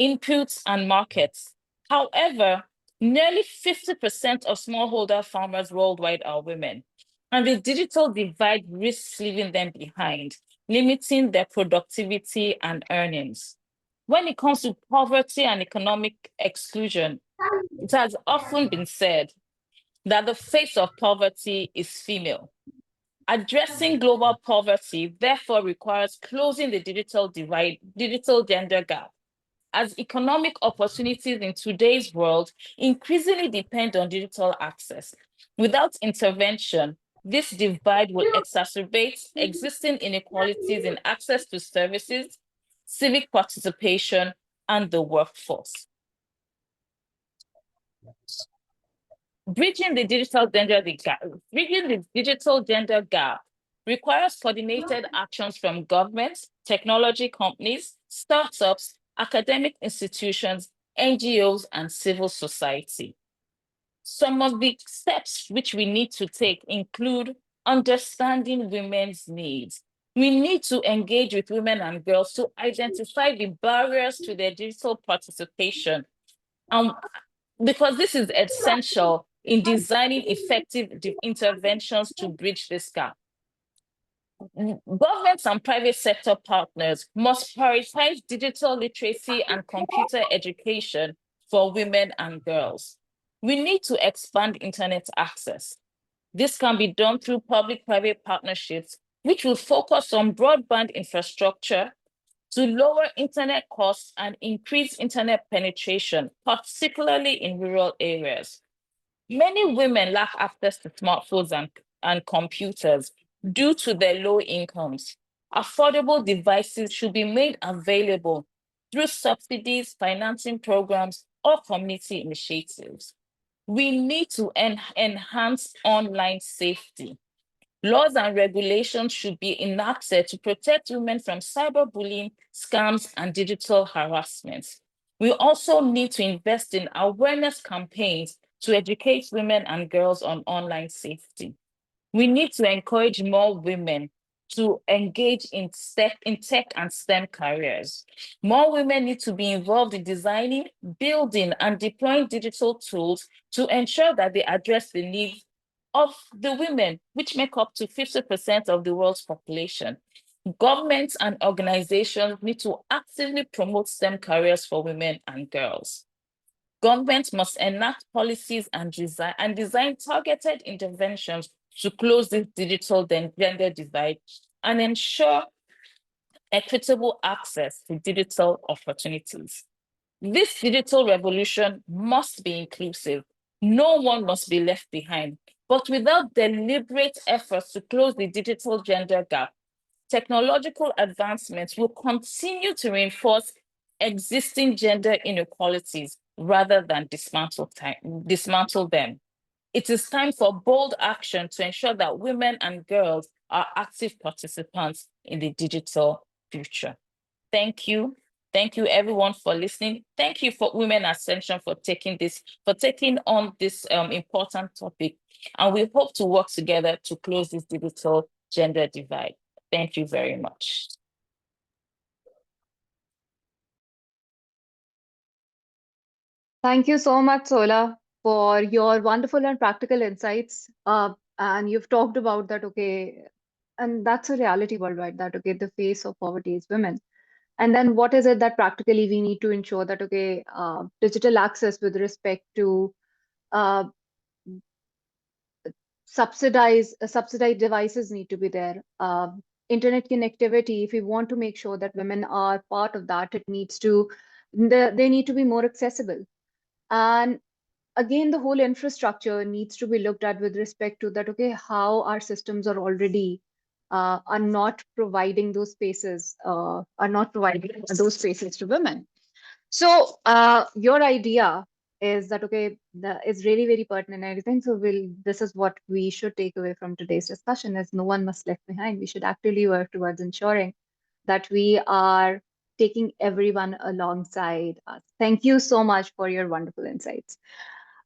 inputs, and markets. However, nearly 50% of smallholder farmers worldwide are women, and the digital divide risks leaving them behind, limiting their productivity and earnings. When it comes to poverty and economic exclusion, it has often been said that the face of poverty is female. Addressing global poverty therefore requires closing the digital divide, digital gender gap, as economic opportunities in today's world increasingly depend on digital access. Without intervention, this divide will exacerbate existing inequalities in access to services, civic participation, and the workforce. Bridging the digital gender gap requires coordinated actions from governments, technology companies, startups, academic institutions, NGOs, and civil society. Some of the steps which we need to take include understanding women's needs. We need to engage with women and girls to identify the barriers to their digital participation, because this is essential in designing effective interventions to bridge this gap. Governments and private sector partners must prioritize digital literacy and computer education for women and girls. We need to expand internet access. This can be done through public-private partnerships, which will focus on broadband infrastructure to lower internet costs and increase internet penetration, particularly in rural areas. Many women lack access to smartphones and computers due to their low incomes. Affordable devices should be made available through subsidies, financing programs, or community initiatives. We need to enhance online safety. Laws and regulations should be enacted to protect women from cyberbullying, scams, and digital harassment. We also need to invest in awareness campaigns to educate women and girls on online safety. We need to encourage more women to engage in tech and STEM careers. More women need to be involved in designing, building, and deploying digital tools to ensure that they address the needs of the women, which make up to 50% of the world's population. Governments and organizations need to actively promote STEM careers for women and girls. Governments must enact policies and design targeted interventions to close this digital gender divide and ensure equitable access to digital opportunities. This digital revolution must be inclusive. No one must be left behind. But without deliberate efforts to close the digital gender gap, technological advancements will continue to reinforce existing gender inequalities rather than dismantle them. It is time for bold action to ensure that women and girls are active participants in the digital future. Thank you. Thank you everyone for listening. Thank you for Women Ascension for taking on this important topic. And we hope to work together to close this digital gender divide. Thank you very much. Thank you so much, Sola, for your wonderful and practical insights. And you've talked about that, okay, and that's a reality worldwide, that, okay, the face of poverty is women. And then what is it that practically we need to ensure that, okay, digital access with respect to subsidized devices need to be there. Internet connectivity, if we want to make sure that women are part of that, they need to be more accessible. And again, the whole infrastructure needs to be looked at with respect to that, okay, how our systems are already are not providing those spaces, to women. So your idea is that okay, is really very pertinent and everything. So this is what we should take away from today's discussion is no one must left behind. We should actively work towards ensuring that we are taking everyone alongside us. Thank you so much for your wonderful insights.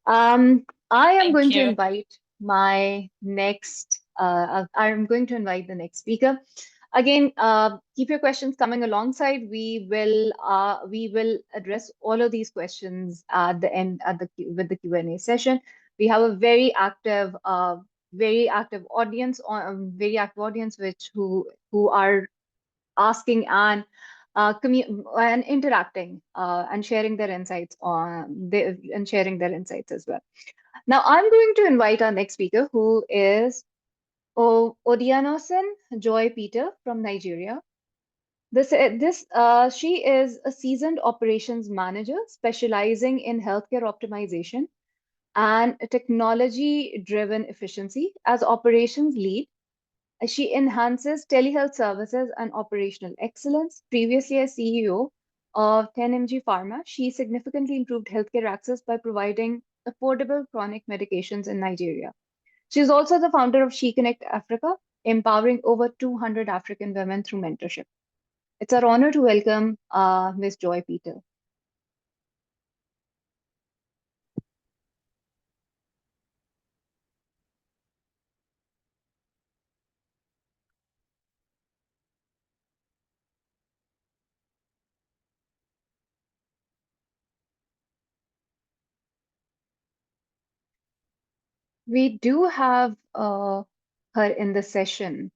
I am Thank going to you. invite I'm going to invite the next speaker. Again, keep your questions coming alongside. We will address all of these questions at the end with the Q&A session. We have a very active audience who are asking and interacting and sharing their insights sharing their insights as well. Now, I'm going to invite our next speaker, who is Odianosen Joy Peter from Nigeria. She is a seasoned operations manager specializing in healthcare optimization and technology-driven efficiency. As operations lead, she enhances telehealth services and operational excellence. Previously as CEO of 10mg Pharma, she significantly improved healthcare access by providing affordable chronic medications in Nigeria. She is also the founder of She Connect Africa, empowering over 200 African women through mentorship. It's our honor to welcome Ms. Joy Peter. We do have her in the session.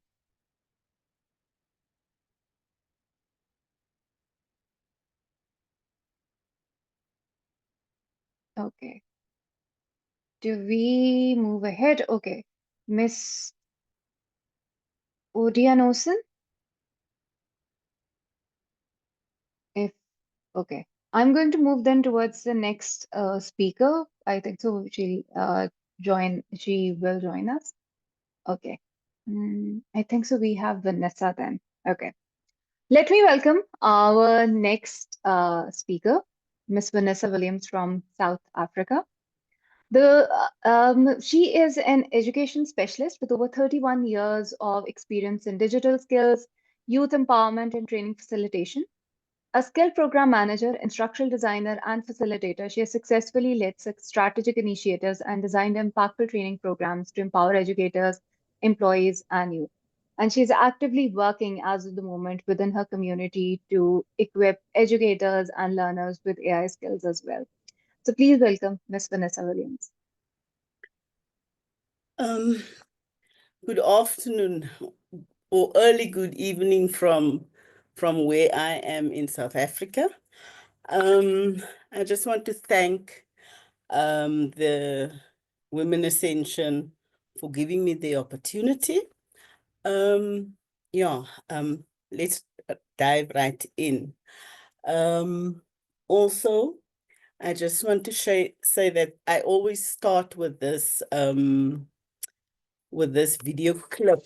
Okay. Do we move ahead? Okay. Miss Odianosen? If okay. I'm going to move then towards the next speaker. I think so she will join us. Okay. I think so we have Vanessa then. Okay. Let me welcome our next speaker, Miss Vanessa Williams from South Africa. She is an education specialist with over 31 years of experience in digital skills, youth empowerment, and training facilitation. A skilled program manager, instructional designer, and facilitator, she has successfully led strategic initiatives and designed impactful training programs to empower educators, employees, and youth. And she's actively working as of the moment within her community to equip educators and learners with AI skills as well. So please welcome Miss Vanessa Williams. Good afternoon or early good evening from where I am in South Africa. I just want to thank the Women Ascension for giving me the opportunity. Let's dive right in. Also, I just want to say that I always start with this video clip.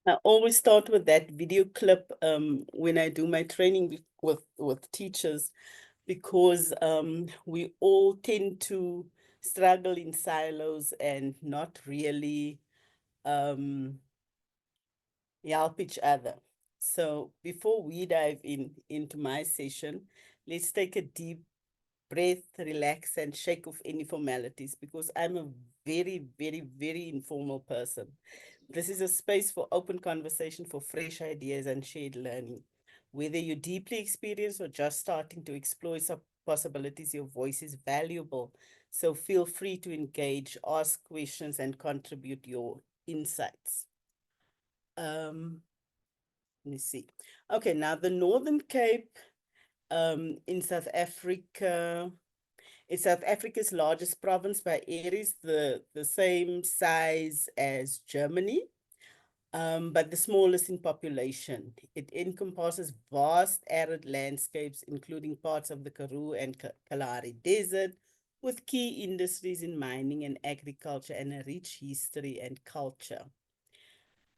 I always start with that video clip when I do my training with teachers, because we all tend to struggle in silos and not really help each other. So before we dive into my session, let's take a deep breath, relax, and shake off any formalities, because I'm a very, very, very informal person. This is a space for open conversation, for fresh ideas and shared learning. Whether you're deeply experienced or just starting to explore some possibilities, your voice is valuable. So feel free to engage, ask questions, and contribute your insights. Let me see. Okay, now the Northern Cape in South Africa. It's South Africa's largest province by areas, the same size as Germany, but the smallest in population. It encompasses vast arid landscapes, including parts of the Karoo and Kalahari Desert, with key industries in mining and agriculture and a rich history and culture.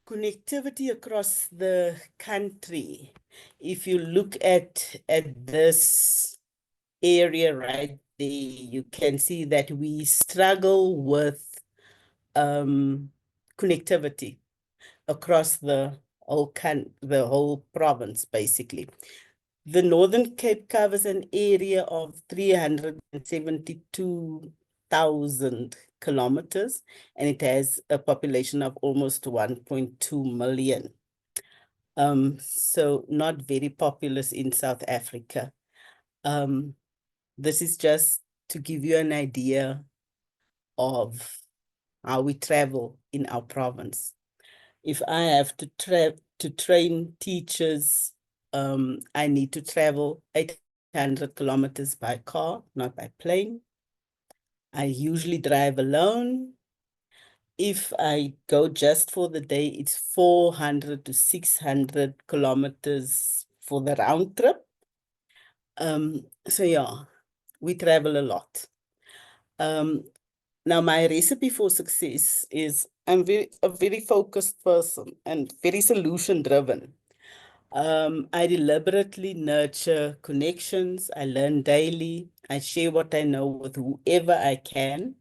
connectivity across the country. If you look at this area right there, you can see that we struggle with connectivity across the whole province, basically. The Northern Cape covers an area of 372,000 kilometers, and it has a population of almost 1.2 million. So not very populous in South Africa. This is just to give you an idea of how we travel in our province. If I have to train teachers, I need to travel 800 kilometers by car, not by plane. I usually drive alone. If I go just for the day, it's 400 to 600 kilometers for the round trip. So yeah, we travel a lot. Now my recipe for success is I'm a very focused person and very solution driven. I deliberately nurture connections. I learn daily. I share what I know with whoever I can.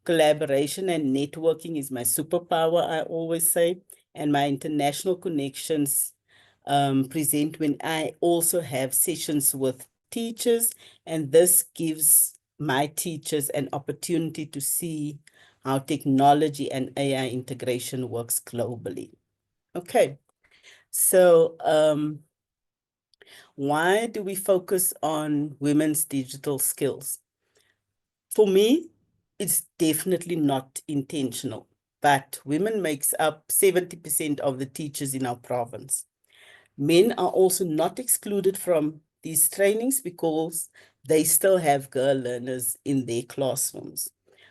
Collaboration and networking is my superpower, I always say, and my international connections present when I also have sessions with teachers, and this gives my teachers an opportunity to see how technology and AI integration works globally. Okay, so why do we focus on women's digital skills? For me, it's definitely not intentional, but women makes up 70% of the teachers in our province. Men are also not excluded from these trainings because they still have girl learners in their classrooms.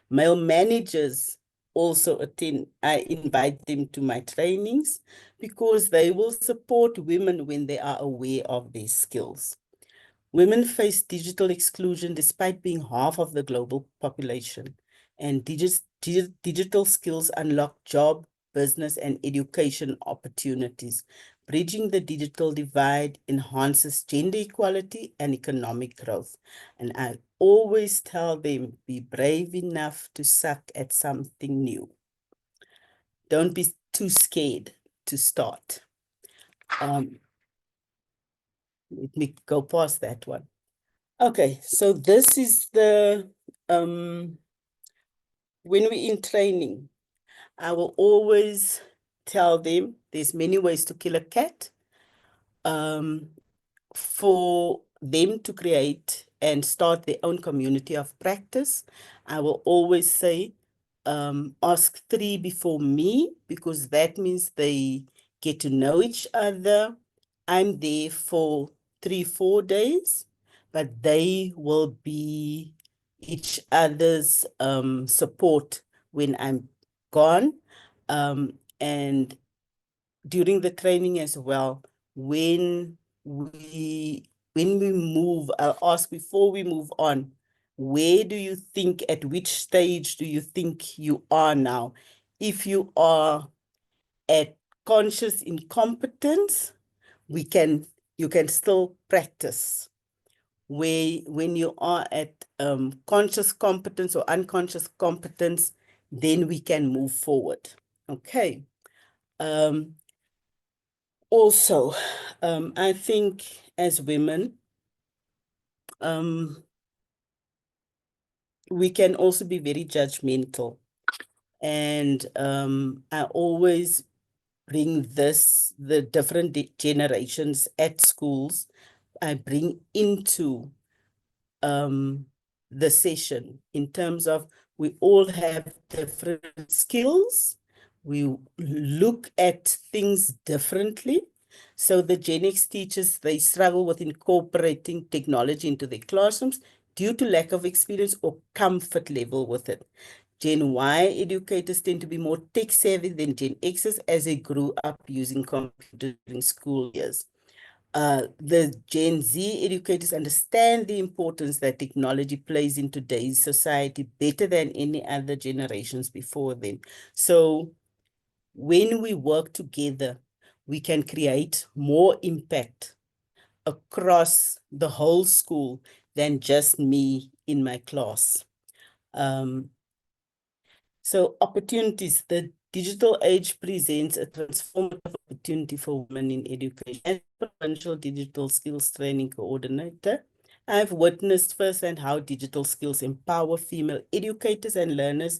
Male managers also attend. I invite them to my trainings because they will support women when they are aware of their skills. Women face digital exclusion despite being half of the global population, and digital skills unlock job, business, and education opportunities. Bridging the digital divide enhances gender equality and economic growth. And I always tell them, be brave enough to suck at something new. Don't be too scared to start. Let me go past that one. Okay, so this is the, when we're in training, I will always tell them there's many ways to kill a cat. For them to create and start their own community of practice, I will always say, ask 3 before me, because that means they get to know each other. I'm there for 3-4 days, but they will be each other's support when I'm gone. And during the training as well, when we move, I'll ask before we move on, where do you think, at which stage do you think you are now? If you are at conscious incompetence, you can still practice. When you are at conscious competence or unconscious competence, then we can move forward. Okay. Also, I think as women, we can also be very judgmental. And I always bring the different generations at schools, I bring into the session in terms of we all have different skills. We look at things differently. So the Gen X teachers, they struggle with incorporating technology into their classrooms due to lack of experience or comfort level with it. Gen Y educators tend to be more tech savvy than Gen Xers as they grew up using computers during school years. The Gen Z educators understand the importance that technology plays in today's society better than any other generations before them. So when we work together, we can create more impact across the whole school than just me in my class. So opportunities, the digital age presents a transformative opportunity for women in education. As provincial digital skills training coordinator, I've witnessed firsthand how digital skills empower female educators and learners,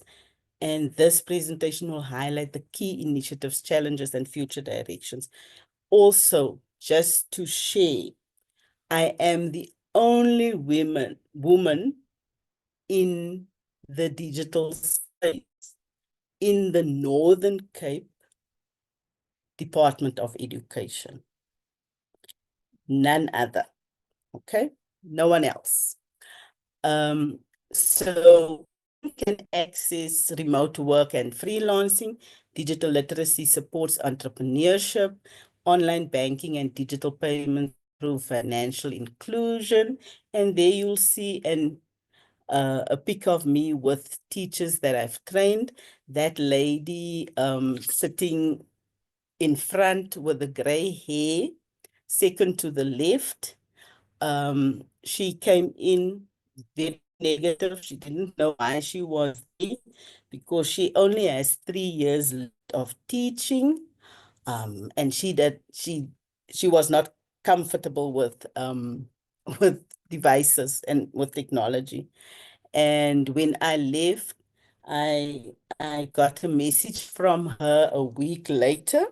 and this presentation will highlight the key initiatives, challenges, and future directions. Also, just to share, I am the only woman in the digital space in the Northern Cape Department of Education. None other, okay? No one else. So you can access remote work and freelancing. Digital literacy supports entrepreneurship, online banking and digital payments through financial inclusion. And there you'll see a pic of me with teachers that I've trained. That lady sitting in front with the gray hair, second to the left, she came in very negative. She didn't know why she was there because she only has 3 years of teaching. And she was not comfortable with with devices and with technology. And when I left, I got a message from her a week later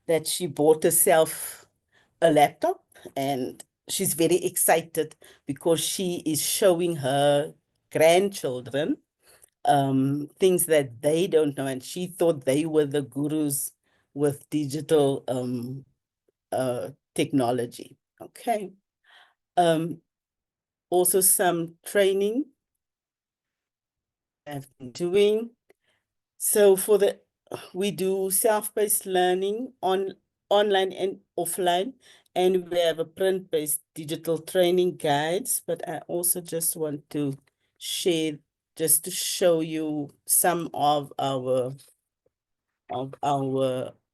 that she bought herself a laptop, and she's very excited because she is showing her grandchildren things that they don't know, and she thought they were the gurus with digital technology. Okay. Also some training I've been doing. So we do self-paced learning online and offline, and we have a print-based digital training guides, but I also just want to share, just to show you some of our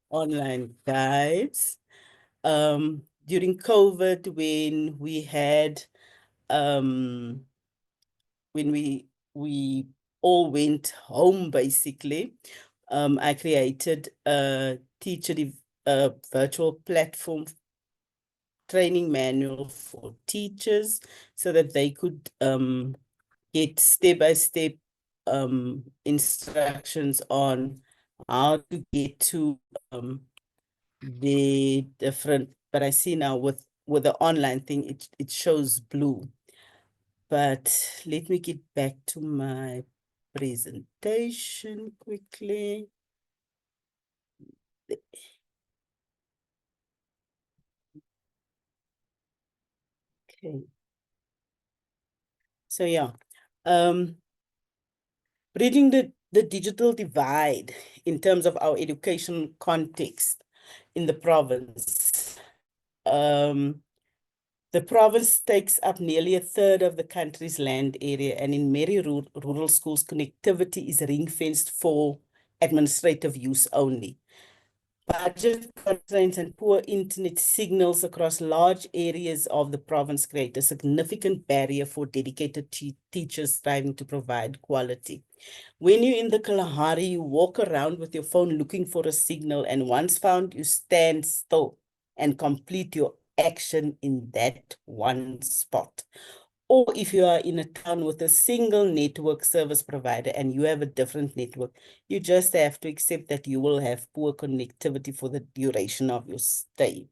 online guides. During COVID, when we had when we all went home, basically, I created a virtual platform training manual for teachers so that they could get step-by-step instructions on how to get to the different, but I see now with the online thing, it shows blue. But let me get back to my presentation quickly. Okay. So yeah, bridging the digital divide in terms of our education context in the province. The province takes up nearly a third of the country's land area, and in many rural schools, connectivity is ring-fenced for administrative use only. Budget constraints and poor internet signals across large areas of the province create a significant barrier for dedicated teachers striving to provide quality. When you're in the Kalahari, you walk around with your phone looking for a signal, and once found, you stand still and complete your action in that one spot. Or if you are in a town with a single network service provider and you have a different network, you just have to accept that you will have poor connectivity for the duration of your stay.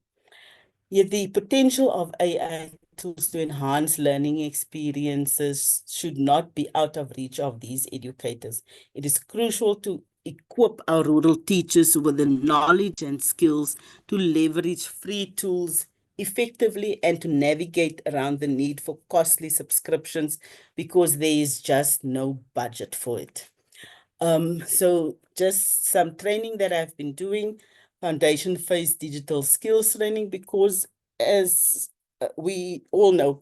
Yet the potential of AI tools to enhance learning experiences should not be out of reach of these educators. It is crucial to equip our rural teachers with the knowledge and skills to leverage free tools effectively and to navigate around the need for costly subscriptions because there is just no budget for it. So just some training that I've been doing, foundation phase digital skills training, because as we all know,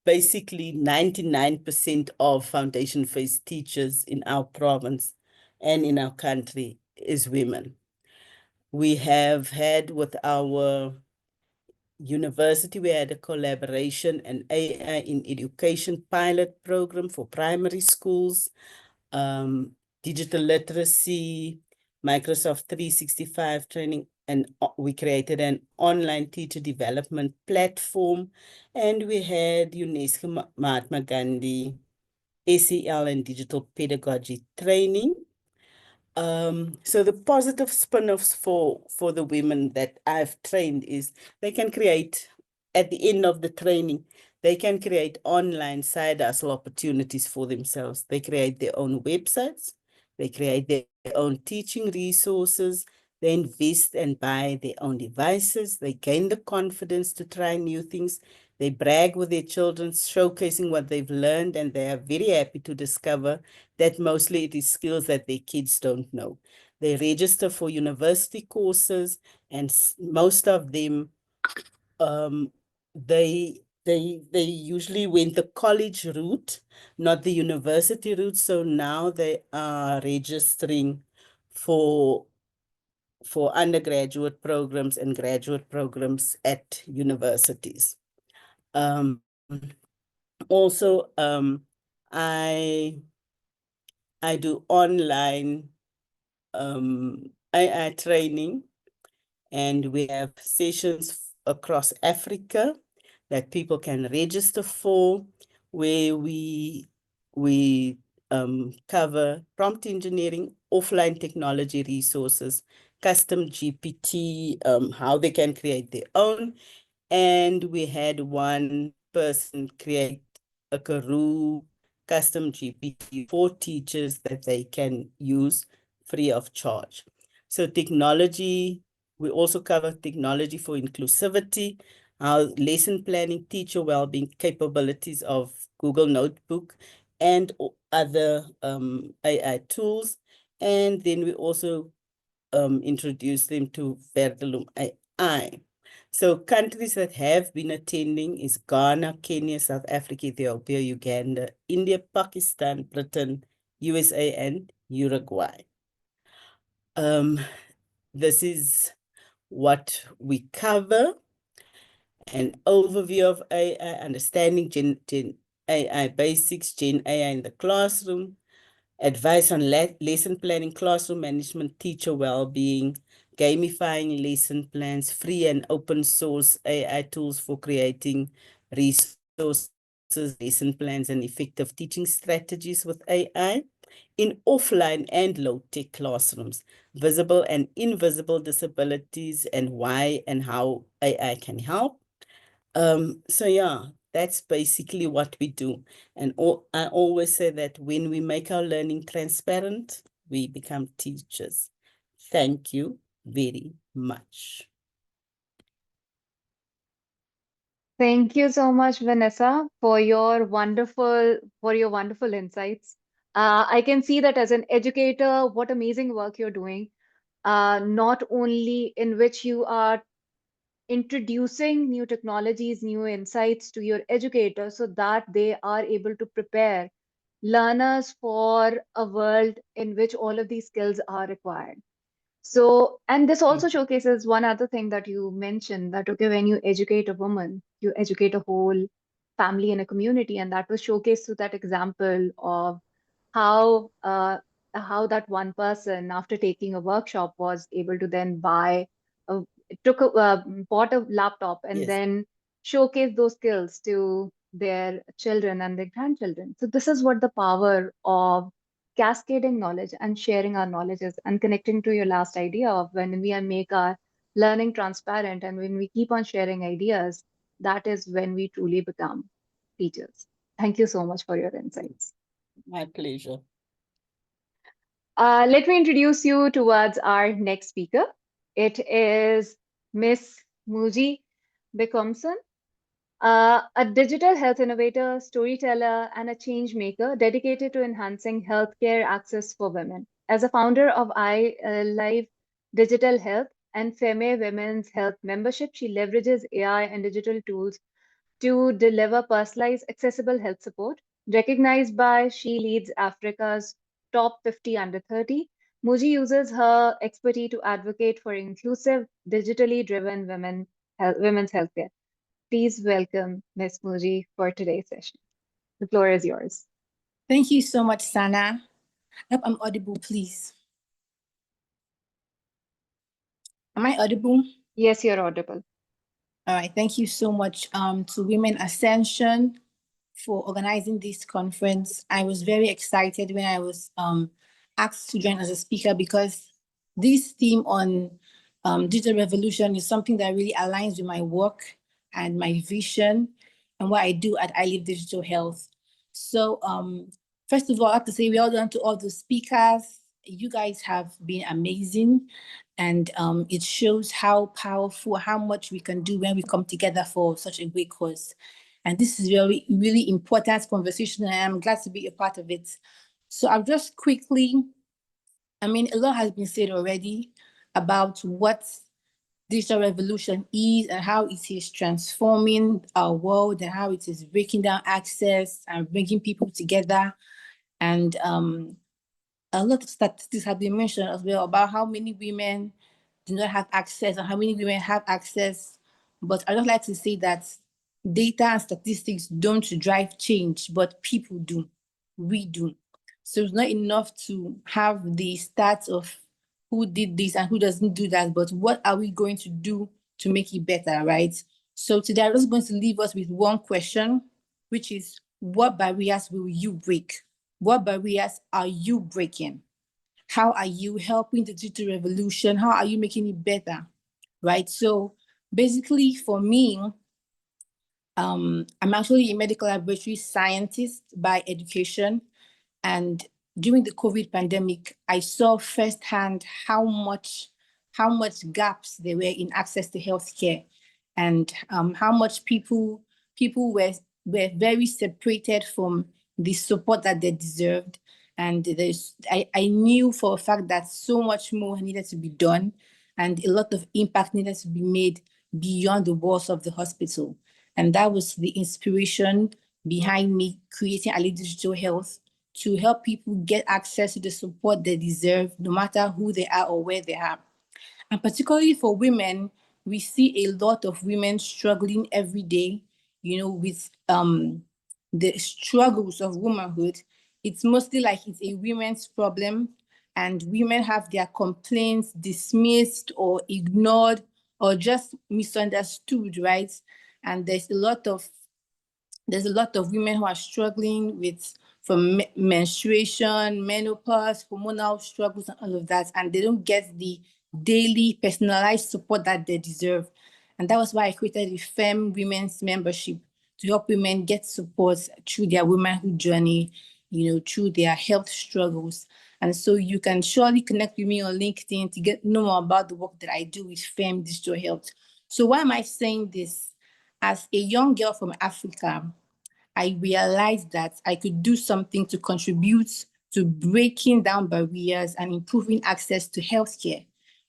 basically 99% of foundation phase teachers in our province and in our country is women. We have had with our university, we had a collaboration, an AI in education pilot program for primary schools, digital literacy, Microsoft 365 training, and we created an online teacher development platform, and we had UNESCO Mahatma Gandhi, ACL and digital pedagogy training. So the positive spin-offs for the women that I've trained is they can create, at the end of the training, they can create online side hustle opportunities for themselves. They create their own websites, they create their own teaching resources, they invest and buy their own devices, they gain the confidence to try new things, they brag with their children, showcasing what they've learned, and they are very happy to discover that mostly it is skills that their kids don't know. They register for university courses, and most of them, they usually went the college route, not the university route. So now they are registering for undergraduate programs and graduate programs at universities. Also, I do online AI training, and we have sessions across Africa that people can register for, where we cover prompt engineering, offline technology resources, custom GPT, how they can create their own. And we had one person create a Karoo custom GPT for teachers that they can use free of charge. So technology, we also cover technology for inclusivity, how lesson planning, teacher well-being, capabilities of Google Notebook, and other AI tools. And then we also introduce them to Verdalum AI. So countries that have been attending is Ghana, Kenya, South Africa, Ethiopia, Uganda, India, Pakistan, Britain, USA, and Uruguay. This is what we cover: an overview of AI, understanding Gen AI basics, Gen AI in the classroom, advice on lesson planning, classroom management, teacher well-being, gamifying lesson plans, free and open source AI tools for creating resources, lesson plans, and effective teaching strategies with AI in offline and low-tech classrooms, visible and invisible disabilities, and why and how AI can help. So yeah, that's basically what we do. And I always say that when we make our learning transparent, we become teachers. Thank you very much. Thank you so much, Vanessa, for your wonderful insights. I can see that as an educator, what amazing work you're doing. Not only in which you are introducing new technologies, new insights to your educators so that they are able to prepare learners for a world in which all of these skills are required. So, and this also showcases one other thing that you mentioned, that, okay, when you educate a woman, you educate a whole family and a community. And that was showcased through that example of how how that one person, after taking a workshop, was able to then buy a bought a laptop and Yes. then showcase those skills to their children and their grandchildren. So this is what the power of cascading knowledge and sharing our knowledge is, and connecting to your last idea of when we make our learning transparent and when we keep on sharing ideas, that is when we truly become teachers. Thank you so much for your insights. My pleasure. Let me introduce you towards our next speaker. It is Miss Muji Bekomson, a digital health innovator, storyteller, and a change maker dedicated to enhancing healthcare access for women. As a founder of Live Digital Health and Feme Women's Health Membership, she leverages AI and digital tools to deliver personalized, accessible health support. Recognized by She Leads Africa's Top 50 Under 30, Muji uses her expertise to advocate for inclusive, digitally driven women's healthcare. Please welcome Ms. Muji for today's session. The floor is yours. Thank you so much, Sanaa. I hope I'm audible, please. Am I audible? Yes, you're audible. All right. Thank you so much to Women Ascension for organizing this conference. I was very excited when I was asked to join as a speaker because this theme on digital revolution is something that really aligns with my work and my vision and what I do at I Live Digital Health. So first of all, I have to say well done to all the speakers. You guys have been amazing. And it shows how powerful, how much we can do when we come together for such a great cause. And this is really, really important conversation, and I'm glad to be a part of it. So I'll just quickly, a lot has been said already about what digital revolution is and how it is transforming our world and how it is breaking down access and bringing people together. And a lot of statistics have been mentioned as well about how many women do not have access and how many women have access. But I just like to say that data and statistics don't drive change, but people do. We do. So it's not enough to have the stats of who did this and who doesn't do that, but what are we going to do to make it better, right? So today I'm just going to leave us with one question, which is, what barriers will you break? What barriers are you breaking? How are you helping the digital revolution? How are you making it better? Right? So basically for me, I'm actually a medical laboratory scientist by education. And during the COVID pandemic, I saw firsthand how much gaps there were in access to healthcare, and how much people were very separated from the support that they deserved. And I knew for a fact that so much more needed to be done, and a lot of impact needed to be made beyond the walls of the hospital. And that was the inspiration behind me creating Ali Digital Health, to help people get access to the support they deserve, no matter who they are or where they are. And particularly for women, we see a lot of women struggling every day, with the struggles of womanhood. It's mostly like it's a women's problem, and women have their complaints dismissed or ignored or just misunderstood, right? And there's a lot of women who are struggling with from menstruation, menopause, hormonal struggles, and all of that, and they don't get the daily personalized support that they deserve. And that was why I created a FEM Women's Membership, to help women get support through their womanhood journey, through their health struggles. And so you can surely connect with me on LinkedIn to get know more about the work that I do with FEM Digital Health. So why am I saying this? As a young girl from Africa, I realized that I could do something to contribute to breaking down barriers and improving access to healthcare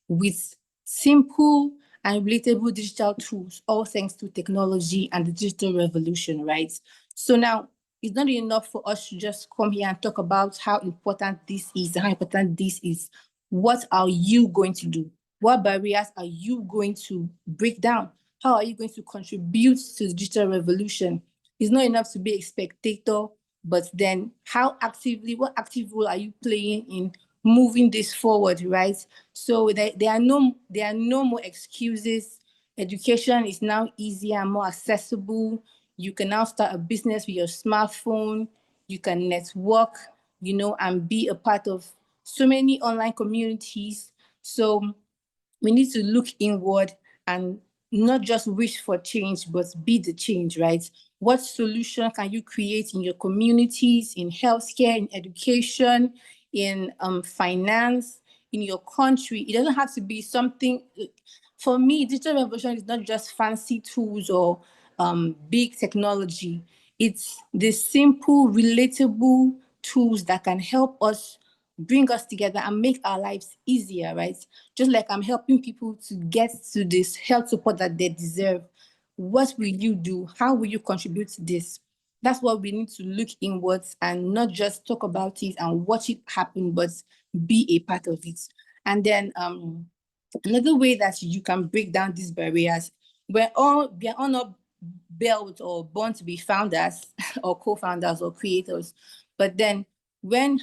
with simple and relatable digital tools, all thanks to technology and the digital revolution, right? So now it's not enough for us to just come here and talk about how important this is and how important this is. What are you going to do? What barriers are you going to break down? How are you going to contribute to the digital revolution? It's not enough to be a spectator, but then what active role are you playing in moving this forward, right? So there are no more excuses. Education is now easier and more accessible. You can now start a business with your smartphone. You can network, and be a part of so many online communities. So we need to look inward and not just wish for change, but be the change, right? What solution can you create in your communities, in healthcare, in education, in finance, in your country? It doesn't have to be something. For me, digital revolution is not just fancy tools or big technology. It's the simple, relatable tools that can help us bring us together and make our lives easier, right? Just like I'm helping people to get to this health support that they deserve. What will you do? How will you contribute to this? That's what we need to look inwards and not just talk about it and watch it happen, but be a part of it. And then another way that you can break down these barriers, we are all not built or born to be founders or co-founders or creators. But then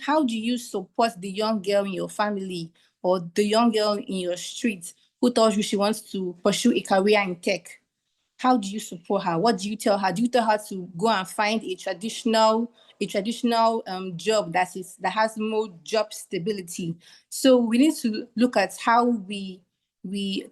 how do you support the young girl in your family or the young girl in your street who tells you she wants to pursue a career in tech? How do you support her? What do you tell her? Do you tell her to go and find a traditional job that has more job stability? So we need to look at how we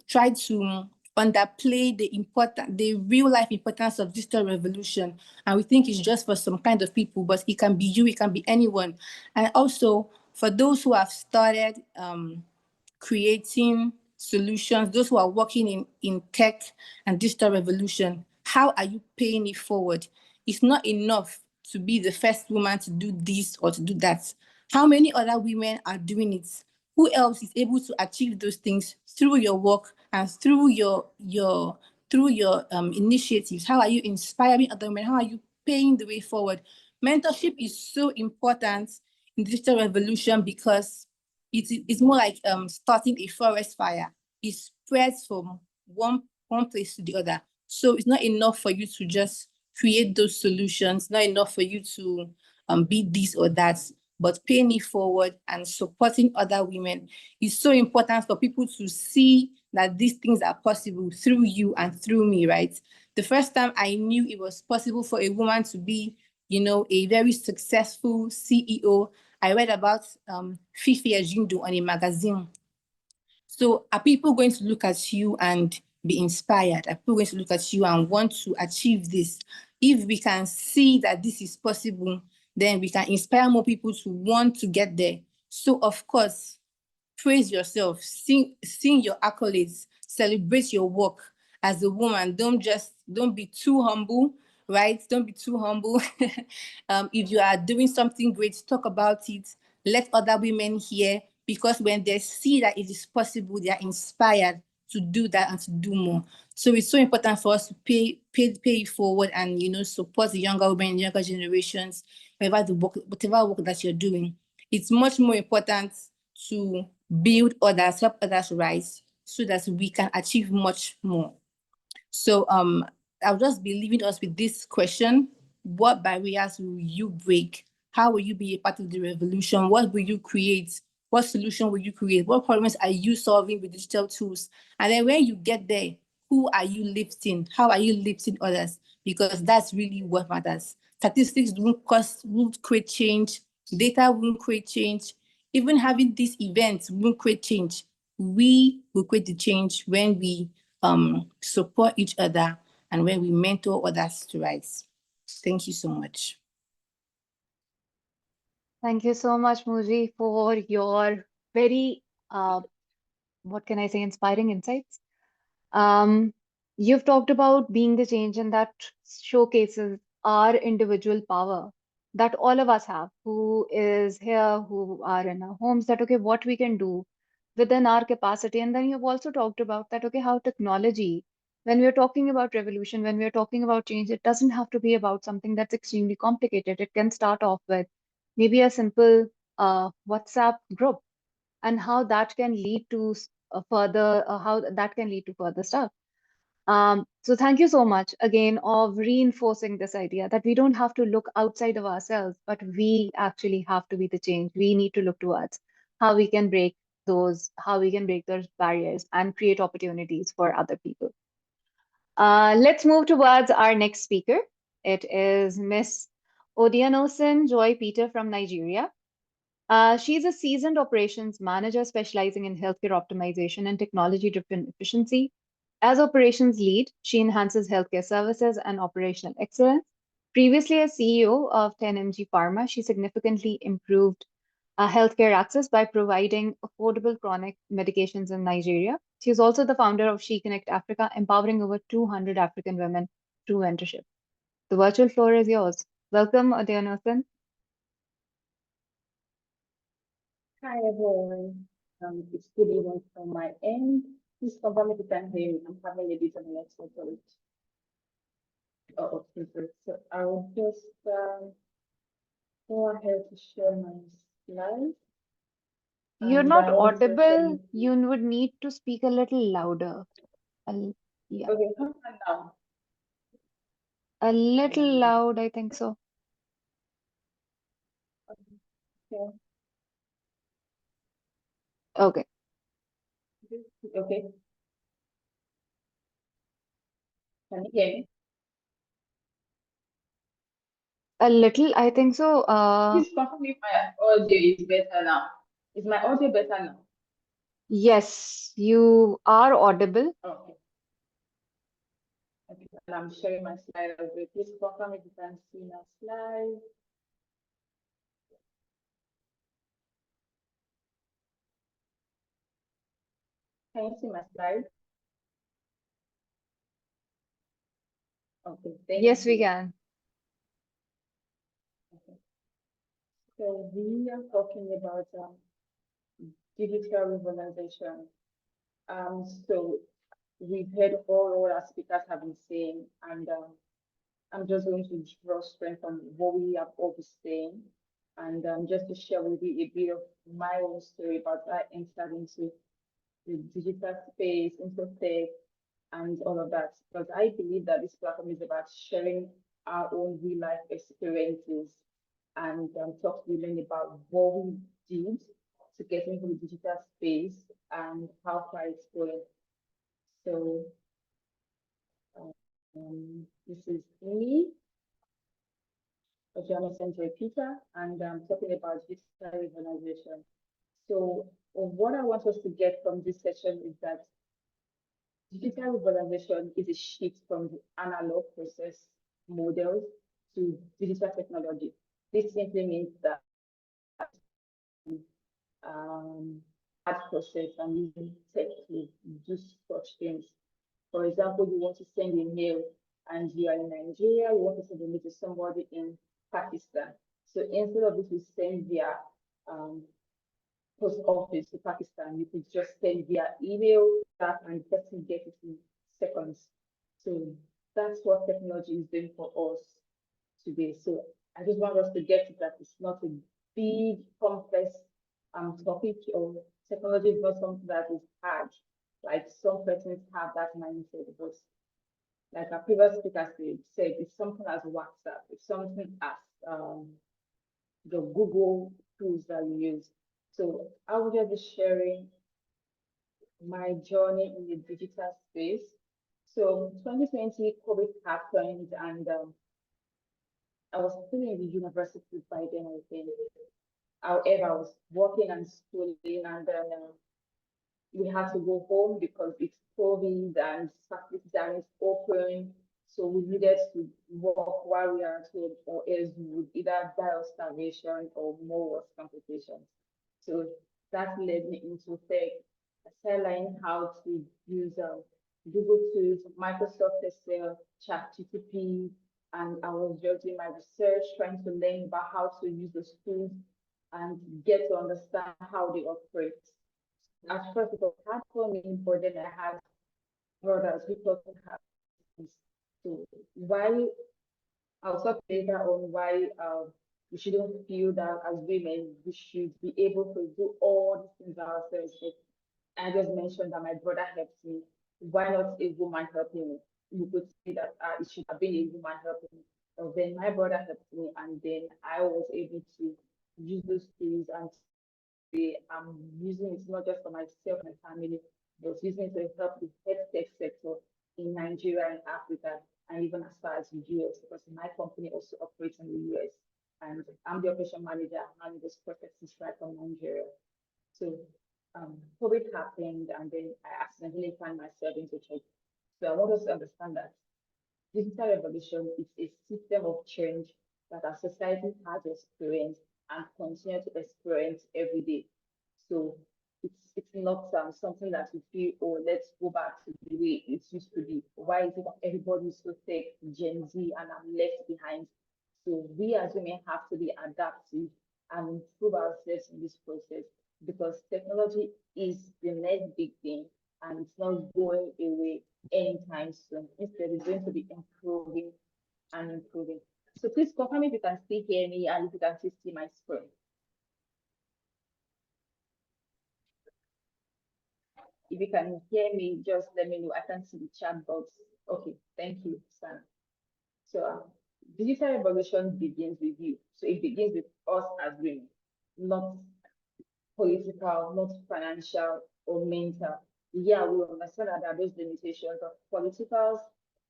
try to underplay the real life importance of digital revolution, and we think it's just for some kind of people, but it can be you, it can be anyone. And also for those who have started creating solutions, those who are working in tech and digital revolution, how are you paying it forward? It's not enough to be the first woman to do this or to do that. How many other women are doing it? Who else is able to achieve those things through your work and through your initiatives? How are you inspiring other women? How are you paying the way forward? Mentorship is so important in digital revolution because it's more like starting a forest fire. It spreads from one place to the other. So it's not enough for you to just create those solutions, not enough for you to be this or that, but paying it forward and supporting other women is so important for people to see that these things are possible through you and through me, right? The first time I knew it was possible for a woman to be, a very successful CEO, I read about Fifi Ajindo on a magazine. So are people going to look at you and be inspired? Are people going to look at you and want to achieve this? If we can see that this is possible, then we can inspire more people to want to get there. So of course, praise yourself, sing your accolades, celebrate your work as a woman. Don't be too humble, right? Don't be too humble. If you are doing something great, talk about it. Let other women hear, because when they see that it is possible, they are inspired to do that and to do more. So it's so important for us to pay it forward and support the younger women, younger generations, whatever work that you're doing. It's much more important to build others, help others rise, so that we can achieve much more. So I'll just be leaving us with this question: what barriers will you break? How will you be a part of the revolution? What will you create? What solution will you create? What problems are you solving with digital tools? And then when you get there, who are you lifting? How are you lifting others? Because that's really what matters. Statistics won't create change. Data won't create change. Even having these events won't create change. We will create the change when we support each other and when we mentor others to rise. Thank you so much. Thank you so much, Muji, for your very, what can I say, inspiring insights. You've talked about being the change, and that showcases our individual power that all of us have, who is here, who are in our homes, that, okay, what we can do within our capacity. And then you've also talked about that, okay, how technology, when we're talking about revolution, when we're talking about change, it doesn't have to be about something that's extremely complicated. It can start off with maybe a simple WhatsApp group, and how that can lead to further stuff. So thank you so much again of reinforcing this idea that we don't have to look outside of ourselves, but we actually have to be the change. We need to look towards how we can break those barriers and create opportunities for other people. Let's move towards our next speaker. It is Miss Odianosen Joy Peter from Nigeria. She's a seasoned operations manager specializing in healthcare optimization and technology-driven efficiency. As operations lead, she enhances healthcare services and operational excellence. Previously as CEO of 10mg Pharma, she significantly improved healthcare access by providing affordable chronic medications in Nigeria. She is also the founder of She Connect Africa, empowering over 200 African women through mentorship. The virtual floor is yours. Welcome, Odianosen. Hi everyone. It's good evening from my end. Please confirm if you can hear me. I'm having a bit of a network glitch. Okay. So I will just go ahead to share my slides. You're And not I want to audible. thank you. You would need to speak a little louder. Yeah, Okay, how about now? a little loud, I think so. Okay. Okay. Okay. Can you hear me? A little, I think so. Please confirm if my audio is better now. Is my audio better now? Yes, you are audible. Okay. Okay. And I'm sharing my slide as well. Please confirm if you can see my slide. Can you see my slide? Okay, thank Yes, we you. can. Okay. So we are talking about digital revitalization. So we've heard all our speakers have been saying, and I'm just going to draw strength from what we have all been saying, and just to share with you a bit of my own story about how I entered into the digital space, into tech, and all of that. Because I believe that this platform is about sharing our own real life experiences and talk to women about what we did to get into the digital space and how far it's going. So this is me, Odianosen Peter, and I'm talking about digital urbanization. So what I want us to get from this session is that digital urbanization is a shift from the analog process models to digital technology. This simply means that um, hard process and using tech to do such things. For example, you want to send a mail and you are in Nigeria, you want to send a mail to somebody in Pakistan. So instead of it to send via post office to Pakistan, you could just send via email that and the person get it in seconds. So that's what technology is doing for us today. So I just want us to get it that it's not a big, complex topic, or technology is not something that is hard. Like some persons have that mindset, but like our previous speaker said, it's something as WhatsApp, it's something as the Google tools that we use. So I will just be sharing my journey in the digital space. So 2020, COVID happened, and I was still in the university by then, I think. However, I was working and schooling, and then we had to go home because it's COVID and facilities aren't open. So we needed to work while we are at home, or else we would either die of starvation or more worse complications. So that led me into tech. I started learning how to use Google Tools, Microsoft Excel, ChatGPT, and I was just doing my research, trying to learn about how to use those tools and get to understand how they operate. At first, it was hard for me, but then I had brothers who taught me how to use. So why I'll talk later on why we shouldn't feel that as women we should be able to do all these things ourselves. But I just mentioned that my brother helped me. Why not a woman helping me? You could say that it should have been a woman helping me. But then my brother helped me, and then I was able to use those tools, and I'm using it not just for myself and family, but using it to help the health tech sector in Nigeria and Africa, and even as far as the US, because my company also operates in the US. And I'm the operation manager managing this processes right from Nigeria. So COVID happened, and then I accidentally found myself into tech. So I want us to understand that digital revolution is a system of change that our society has experienced and continue to experience every day. So it's not something that we feel, oh, let's go back to the way it used to be. Why is it that everybody is so tech, Gen Z, and I'm left behind? So we as women have to be adaptive and improve ourselves in this process, because technology is the next big thing and it's not going away anytime soon. Instead, it's going to be improving and improving. So please confirm if you can still hear me and if you can still see my screen. If you can hear me, just let me know. I can see the chat box. Okay, thank you, Sam. So digital revolution begins with you. So it begins with us as women, not political, not financial or mental. Yeah, we understand that there are those limitations of political,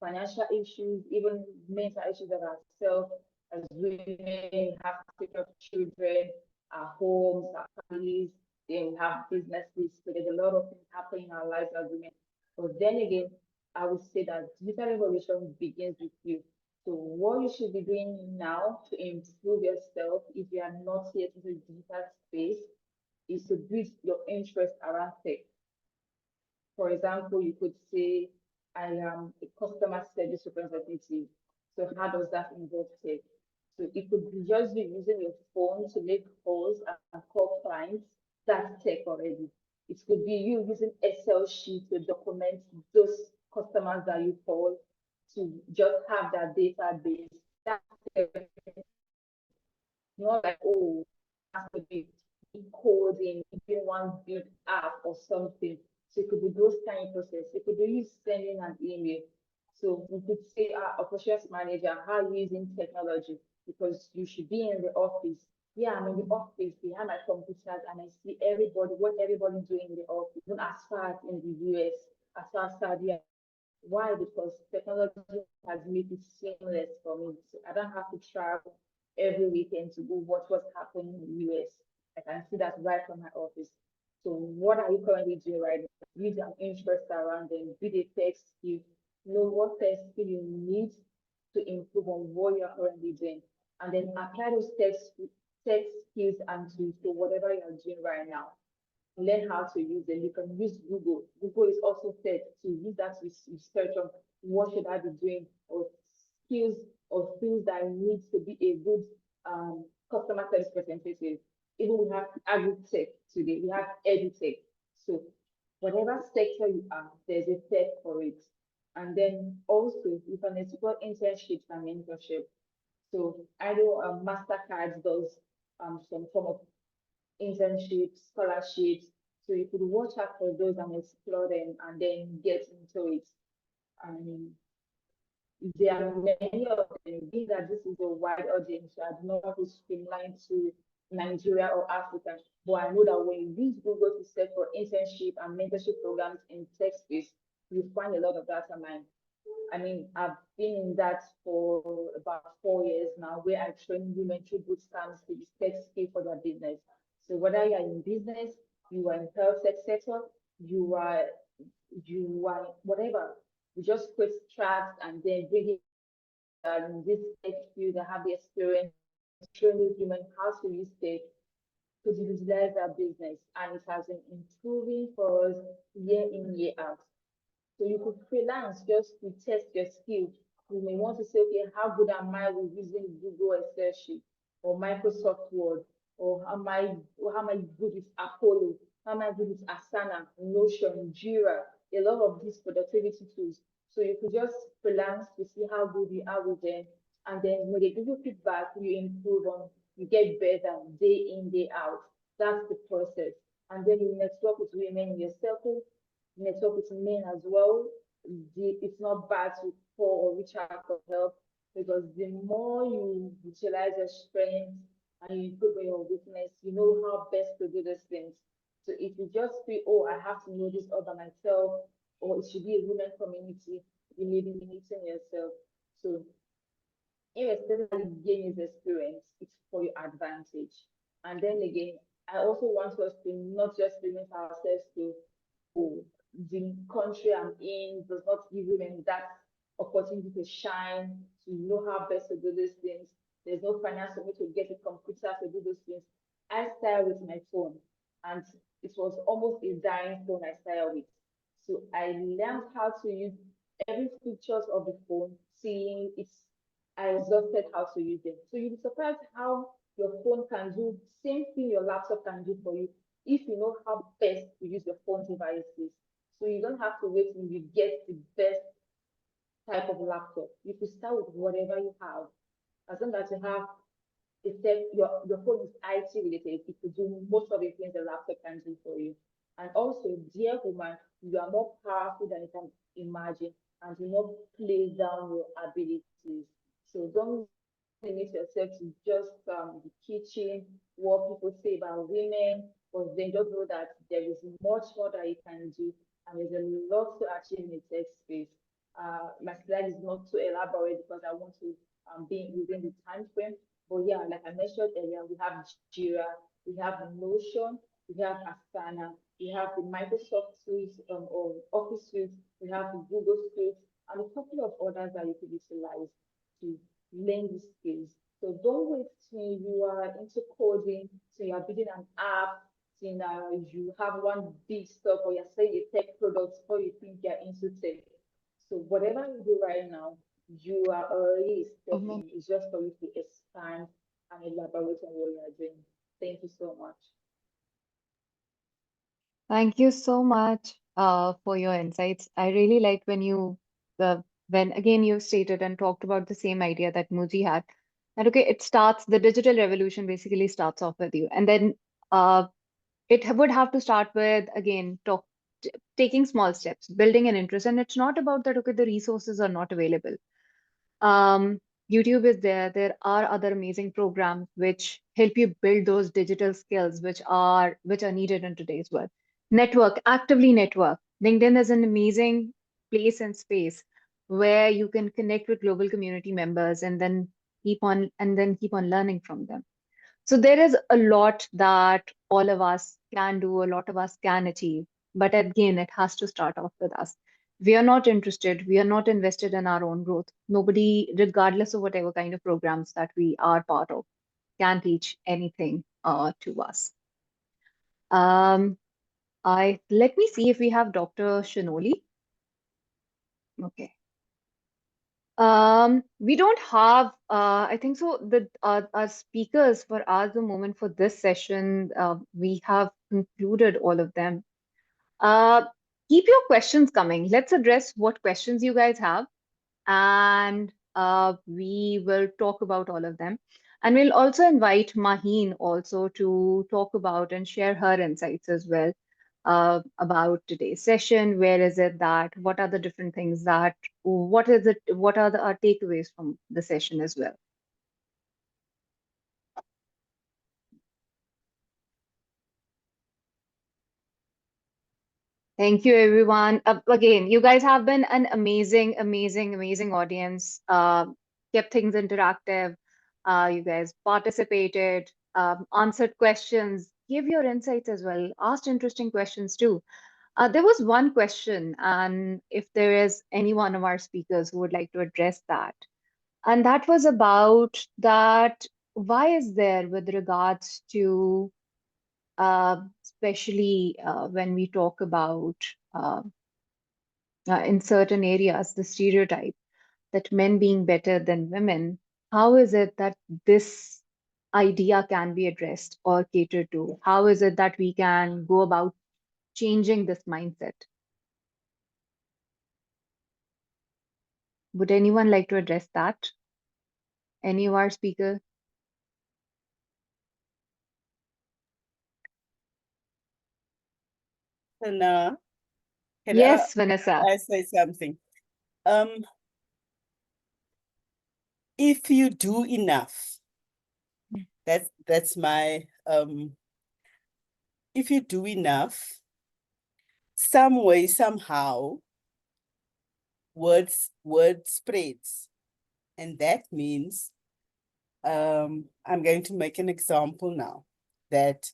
financial issues, even mental issues that ourselves as women have to take care of children, our homes, our families, then we have businesses. So there's a lot of things happening in our lives as women. But then again, I would say that digital revolution begins with you. So what you should be doing now to improve yourself if you are not yet in the digital space is to build your interest around tech. For example, you could say, I am a customer service representative. So how does that involve tech? So it could be just be using your phone to make calls and call clients. That's tech already. It could be you using Excel sheet to document those customers that you call to just have that database. That's tech. Not like, oh, has to be coding, even one big app or something. So it could be those kind of process. It could be you sending an email. So we could say, operations manager, how are you using technology? Because you should be in the office. Yeah, I'm in the office behind my computers and I see everybody, what everybody's doing in the office, even as far as in the US, as far as Saudi. Why? Because technology has made it seamless for me. So I don't have to travel every weekend to go watch what's happening in the US. I can see that right from my office. So what are you currently doing right now? Build an interest around them, build a tech skill, know what tech skill you need to improve on what you're currently doing. And then apply those tech skills and tools to whatever you're doing right now. Learn how to use them. You can use Google. Google is also said to use that to research on what should I be doing or skills or things that I need to be a good customer service representative. Even we have agri-tech today, we have edutech. So whatever sector you are, there's a tech for it. And then also you can explore internships and mentorship. So I know MasterCard does some form of internships, scholarships. So you could watch out for those and explore them and then get into it. And there are many of them, being that this is a wide audience, so I do not want to streamline to Nigeria or Africa. But I know that when you use Google to search for internship and mentorship programs in tech space, you find a lot of that online. I mean, I've been in that for about 4 years now, where I train women through boot camps to tech skill for their business. So whether you're in business, you are in health tech sector, you are whatever, you just create tracks and then bring it in this tech field that have the experience, train these women how to use tech to utilize their business, and it has been improving for us year in, year out. So you could freelance just to test your skills. You may want to say, okay, how good am I with using Google Excel sheet or Microsoft Word, or how am I good with Apollo? How am I good with Asana, Notion, Jira, a lot of these productivity tools. So you could just freelance to see how good you are with them. And then when they give you feedback, you improve on, you get better day in, day out. That's the process. And then you network with women in your circle, network with men as well. It's not bad to call or reach out for help, because the more you utilize your strength and you improve on your weakness, you know how best to do those things. So if you just feel, oh, I have to know this all by myself, or it should be a women community, you may be limiting yourself. So irrespective of gain is experience, it's for your advantage. And then again, I also want us to not just limit ourselves to, oh, the country I'm in does not give women that opportunity to shine, to know how best to do these things. There's no finance for me to get a computer to do those things. I started with my phone, and it was almost a dying phone I started with. So I learned how to use every features of the phone, seeing it's, I exhausted how to use them. So you'll be surprised how your phone can do the same thing your laptop can do for you if you know how best to use your phone devices. So you don't have to wait till you get the best type of laptop. You could start with whatever you have. As long as you have your phone is IT related, it could do most of the things the laptop can do for you. And also, dear woman, you are more powerful than you can imagine, and do not play down your abilities. So don't limit yourself to just the kitchen, what people say about women, but then just know that there is much more that you can do, and there's a lot to achieve in the tech space. My slide is not too elaborate because I want to be within the time frame. But yeah, like I mentioned earlier, we have Jira, we have Notion, we have Asana, we have the Microsoft suite or Office suite, we have the Google suite, and a couple of others that you could utilize to learn these skills. So don't wait till you are into coding, till you are building an app, till you have one big stuff or you're selling a tech product or you think you're into tech. So whatever you do right now, you are already a step Mhm. in. It's just for you to expand and elaborate on what you are doing. Thank you so much. Thank you so much for your insights. I really like when again you stated and talked about the same idea that Muji had. And okay, the digital revolution basically starts off with you. And then uh, would have to start with, again, taking small steps, building an interest. And it's not about that, okay, the resources are not available. Um, YouTube is there. There are other amazing programs which help you build those digital skills which are needed in today's world. Network, actively network. LinkedIn is an amazing place and space where you can connect with global community members and then keep on learning from them. So there is a lot that all of us can do, a lot of us can achieve. But again, it has to start off with us. We are not interested, we are not invested in our own growth. Nobody, regardless of whatever kind of programs that we are part of, can teach anything to us. I Let me see if we have Dr. Shanoli. Okay. We don't have, I think so. Our speakers for us, the moment for this session, we have concluded all of them. Uh, Keep your questions coming. Let's address what questions you guys have, and we will talk about all of them. And we'll also invite Maheen also to talk about and share her insights as well about today's session. Where is it that, what are the different things that, what is it, what are our takeaways from the session as well? Thank you, everyone. Again, you guys have been an amazing, amazing, amazing audience. Kept things interactive. You guys participated, answered questions, gave your insights as well, asked interesting questions too. There was one question, and if there is any one of our speakers who would like to address that, and that was about that, why is there with regards to especially when we talk about in certain areas, the stereotype that men being better than women, how is it that this idea can be addressed or catered to? How is it that we can go about changing this mindset? Would anyone like to address that? Any of our speakers? Sanaa, can Yes, Vanessa. I say something? If you do enough, that's my if you do enough, some way, somehow, word spreads. And that means I'm going to make an example now that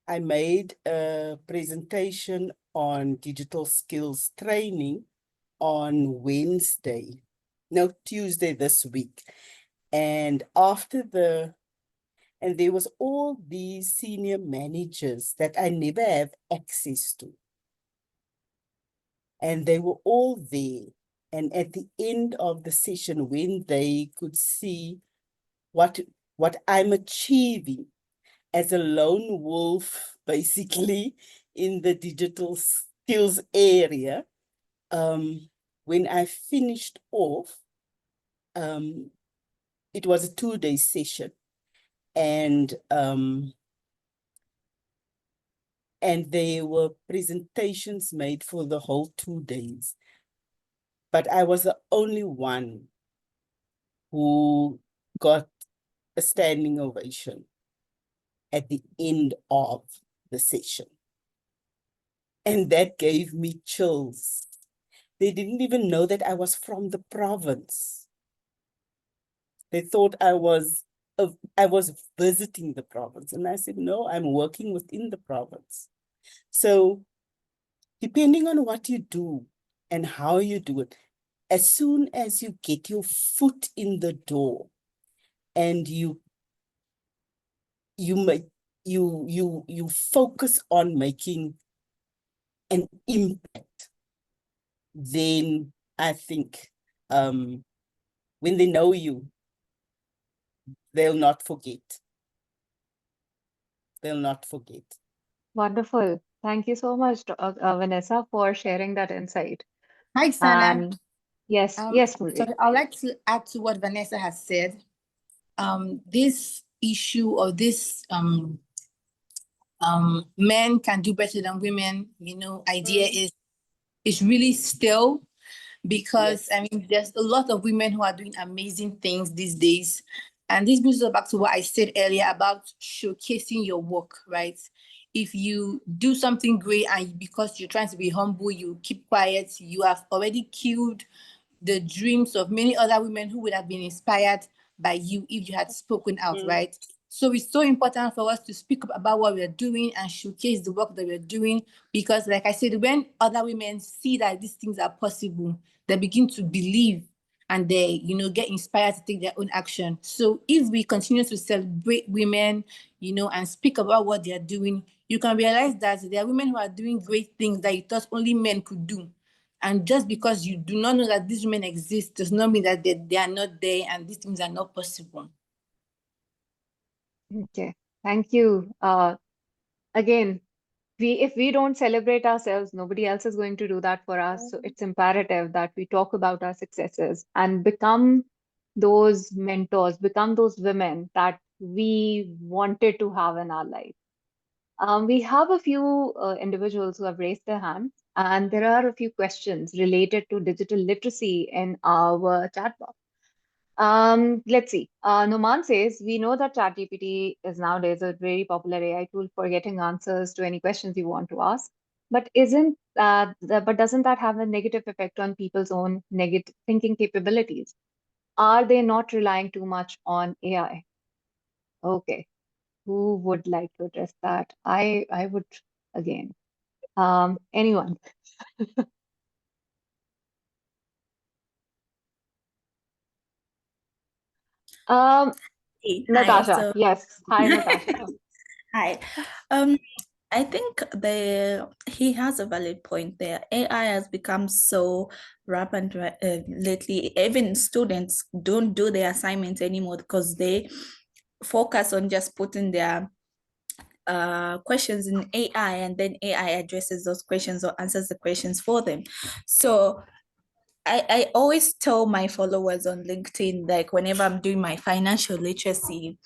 I made a presentation on digital skills training on Wednesday, no, Tuesday this week. And and there was all these senior managers that I never have access to. And they were all there. And at the end of the session, when they could see what I'm achieving as a lone wolf, basically, in the digital skills area, when I finished off, it was a 2-day session. And And there were presentations made for the whole 2 days. But I was the only one who got a standing ovation at the end of the session. And that gave me chills. They didn't even know that I was from the province. They thought I was visiting the province. And I said, no, I'm working within the province. So depending on what you do and how you do it, as soon as you get your foot in the door and you focus on making an impact, then I think when they know you, they'll not forget. They'll not forget. Wonderful. Thank you so much, Vanessa, for sharing that insight. Hi, Sanaa. And yes, yes, Muji. So I'd like to add to what Vanessa has said. This issue of this men can do better than women, idea is really still, because Yes. I mean there's a lot of women who are doing amazing things these days. And this brings us back to what I said earlier about showcasing your work, right? If you do something great and because you're trying to be humble, you keep quiet, you have already killed the dreams of many other women who would have been inspired by you if you had spoken out, right? So it's so important for us to speak up about what we're doing and showcase the work that we're doing, because like I said, when other women see that these things are possible, they begin to believe and they, get inspired to take their own action. So if we continue to celebrate women, and speak about what they're doing, you can realize that there are women who are doing great things that you thought only men could do. And just because you do not know that these women exist does not mean that they are not there and these things are not possible. Okay, thank you. Again, if we don't celebrate ourselves, nobody else is going to do that for us. So it's imperative that we talk about our successes and become those mentors, become those women that we wanted to have in our life. We have a few individuals who have raised their hands, and there are a few questions related to digital literacy in our chat box. Let's see. Noman says, we know that ChatGPT is nowadays a very popular AI tool for getting answers to any questions you want to ask. But doesn't that have a negative effect on people's own negative thinking capabilities? Are they not relying too much on AI? Okay. Who would like to address that? I would again. Anyone? Um, Hi, Natasha. so Yes. Hi, Natasha. hi. I think he has a valid point there. AI has become so rampant lately. Even students don't do their assignments anymore because they focus on just putting their questions in AI, and then AI addresses those questions or answers the questions for them. So I always tell my followers on LinkedIn, like whenever I'm doing my financial literacy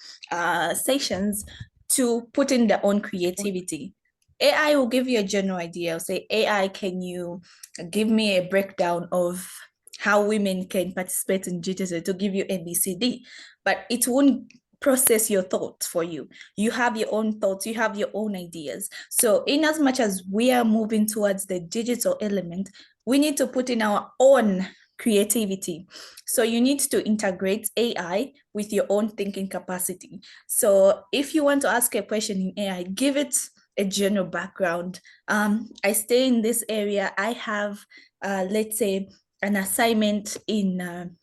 sessions, to put in their own creativity. AI will give you a general idea. I'll say, AI, can you give me a breakdown of how women can participate in digital, to give you ABCD, but it won't process your thoughts for you. You have your own thoughts, you have your own ideas. So in as much as we are moving towards the digital element, we need to put in our own creativity. So you need to integrate AI with your own thinking capacity. So if you want to ask a question in AI, give it a general background. I stay in this area. I have, let's say, an assignment in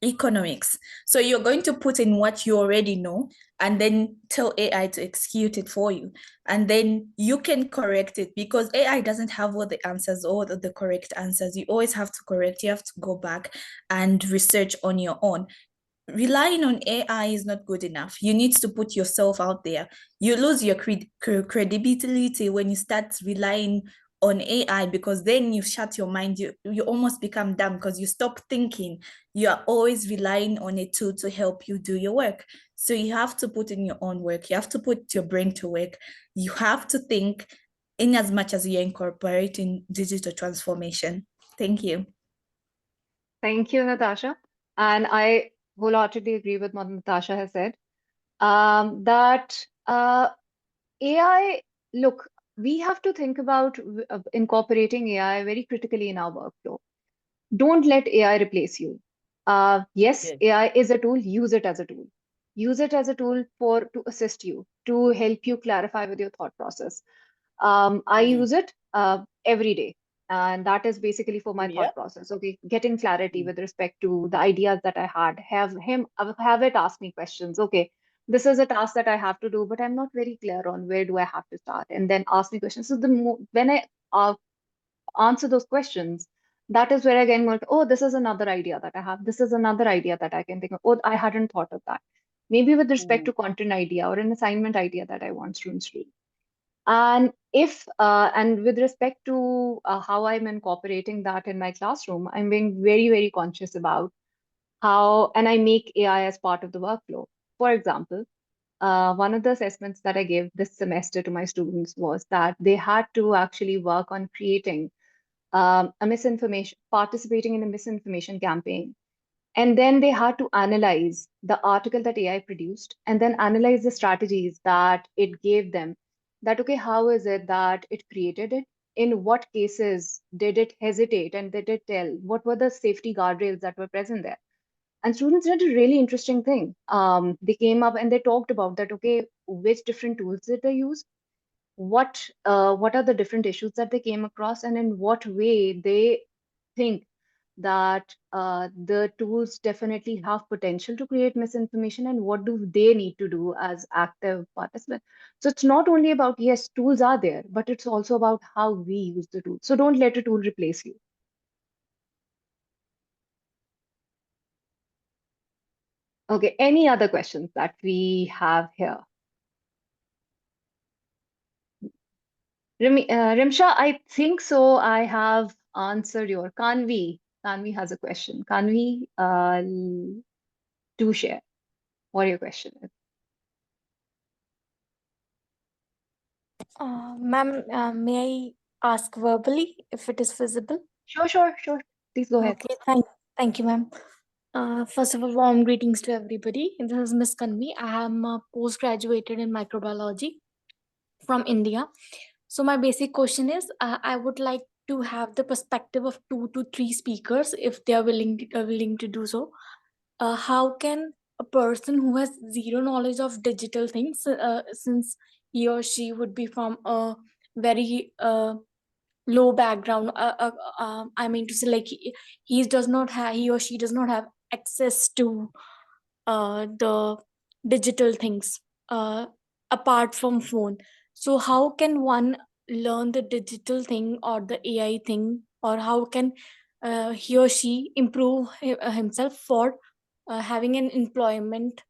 economics. So you're going to put in what you already know and then tell AI to execute it for you. And then you can correct it, because AI doesn't have all the answers or the correct answers. You always have to correct. You have to go back and research on your own. Relying on AI is not good enough. You need to put yourself out there. You lose your credibility when you start relying on AI, because then you shut your mind. You almost become dumb because you stop thinking. You are always relying on a tool to help you do your work. So you have to put in your own work. You have to put your brain to work. You have to think, in as much as we are incorporating digital transformation. Thank you. Thank you, Natasha. And I wholeheartedly agree with what Natasha has said. That AI, look, we have to think about incorporating AI very critically in our workflow. Don't let AI replace you. Yes, Yes. AI is a tool, use it as a tool. Use it as a tool to assist you, to help you clarify with your thought process. I use it every day, and that is basically for my Yeah. thought process. Okay, getting clarity Mm. with respect to the ideas that I had. Have it ask me questions. Okay, this is a task that I have to do, but I'm not very clear on where do I have to start, and then ask me questions. So when I answer those questions, that is where again, like, oh, this is another idea that I have. This is another idea that I can think of. Oh, I hadn't thought of that. Maybe with respect Mm. to content idea or an assignment idea that I want students to do. And if and with respect to how I'm incorporating that in my classroom, I'm being very, very conscious about how, and I make AI as part of the workflow. For example, one of the assessments that I gave this semester to my students was that they had to actually work on creating participating in a misinformation campaign. And then they had to analyze the article that AI produced and then analyze the strategies that it gave them. That, okay, how is it that it created it? In what cases did it hesitate and did it tell? What were the safety guardrails that were present there? And students did a really interesting thing. They came up and they talked about that, okay, which different tools did they use? What are the different issues that they came across, and in what way they think that the tools definitely have potential to create misinformation, and what do they need to do as active participants. So it's not only about, yes, tools are there, but it's also about how we use the tool. So don't let a tool replace you. Okay, any other questions that we have here? Rimsha, I think so. I have answered your. Kanvi. Kanvi has a question. Kanvi, do share what your question is. Ma'am, may I ask verbally if it is feasible? Sure, sure, sure. Please go ahead. Okay, thank you, ma'am. First of all, warm greetings to everybody. This is Miss Kanvi. I am post-graduated in microbiology from India. So my basic question is, I would like to have the perspective of 2 to 3 speakers if they are willing to do so. How can a person who has zero knowledge of digital things, since he or she would be from a very low background, I mean to say, like he or she does not have access to the digital things apart from phone. So how can one learn the digital thing or the AI thing, or how can he or she improve himself for having an employment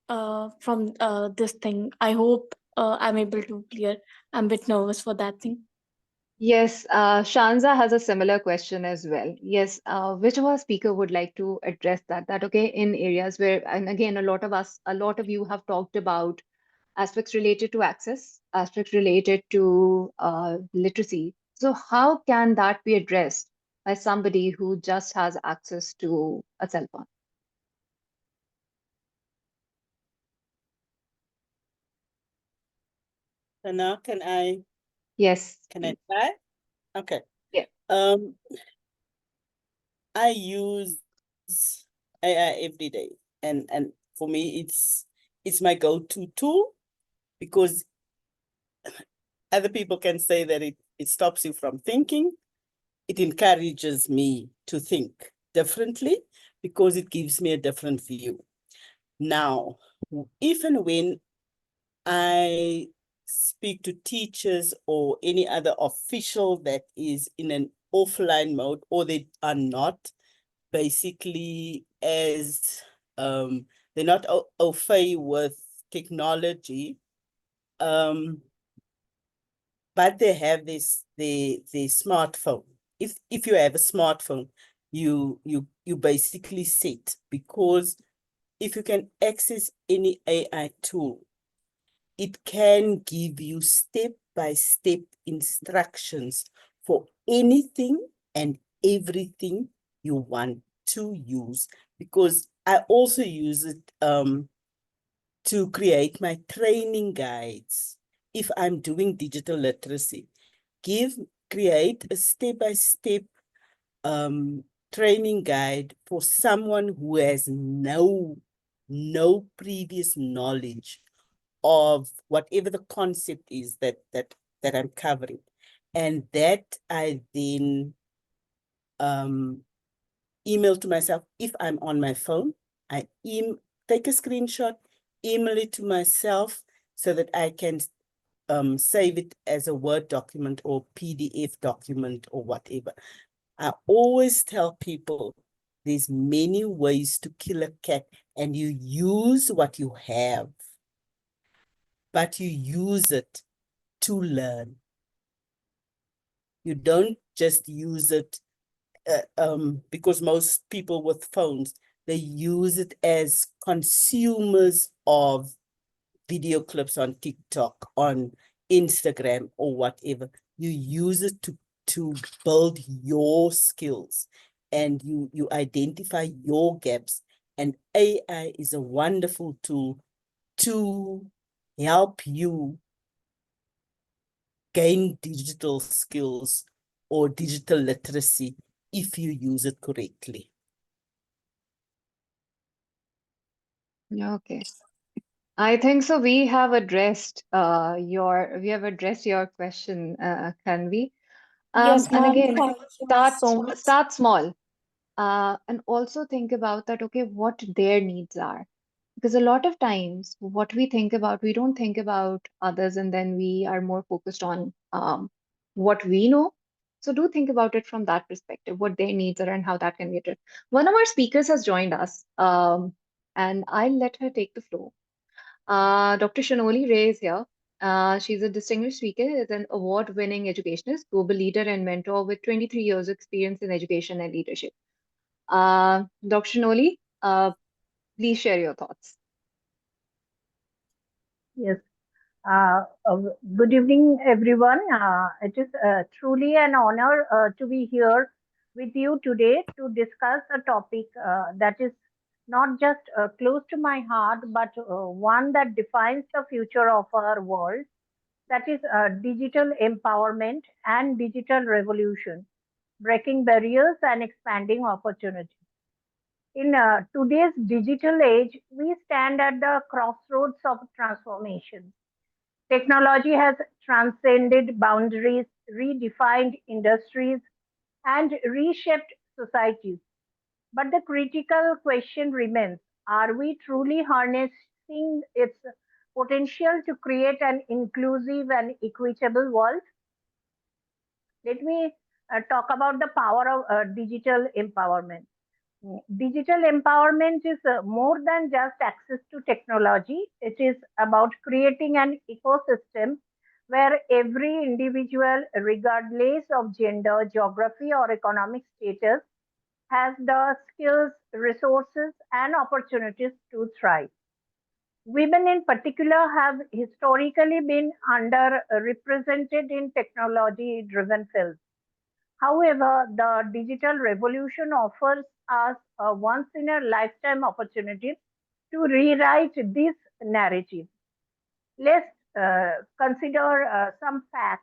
from this thing? I hope I'm able to clear. I'm a bit nervous for that thing. Yes, Shanza has a similar question as well. Yes, which of our speaker would like to address that? That, okay, in areas where, and again, a lot of you have talked about aspects related to access, aspects related to literacy. So how can that be addressed by somebody who just has access to a cell phone? Sanaa, Yes. can I try? Okay. Yeah. I use AI every day, and for me, it's my go-to tool, because other people can say that it stops you from thinking. It encourages me to think differently because it gives me a different view. Now, even when I speak to teachers or any other official that is in an offline mode, or they are not basically as they're not au fait with technology, but they have the smartphone. If you have a smartphone, you basically sit, because if you can access any AI tool, it can give you step step-by-step instructions for anything and everything you want to use, because I also use it to create my training guides. If I'm doing digital literacy, create a step-by-step training guide for someone who has no previous knowledge of whatever the concept is that I'm covering. And that I then email to myself. If I'm on my phone, I take a screenshot, email it to myself so that I can save it as a Word document or PDF document or whatever. I always tell people there's many ways to kill a cat, and you use what you have, but you use it to learn. You don't just use it because most people with phones, they use it as consumers of video clips on TikTok, on Instagram, or whatever. You use it to build your skills, and you identify your gaps. And AI is a wonderful tool to help you gain digital skills or digital literacy if you use it correctly. Okay. I think so. We have addressed your question, can we? Yes, And ma'am. again, Thank you so much. start small, and also think about that. Okay, what their needs are, because a lot of times what we think about, we don't think about others, and then we are more focused on what we know. So do think about it from that perspective, what their needs are and how that can be addressed. One of our speakers has joined us, and I'll let her take the floor. Dr. Shanoli Ray is here. She's a distinguished speaker, is an award-winning educationist, global leader, and mentor with 23 years experience in education and leadership. Dr. Shanoli, please share your thoughts. Yes. Good evening, everyone. It is truly an honor to be here with you today to discuss a topic that is not just close to my heart, but one that defines the future of our world, that is digital empowerment and digital revolution, breaking barriers and expanding opportunities. In today's digital age, we stand at the crossroads of transformation. Technology has transcended boundaries, redefined industries, and reshaped societies. But the critical question remains, are we truly harnessing its potential to create an inclusive and equitable world? Let me talk about the power of digital empowerment. Digital empowerment is more than just access to technology. It is about creating an ecosystem where every individual, regardless of gender, geography, or economic status, has the skills, resources, and opportunities to thrive. Women, in particular, have historically been underrepresented in technology driven fields. However, the digital revolution offers us a once in a lifetime opportunity to rewrite this narrative. Let's consider some facts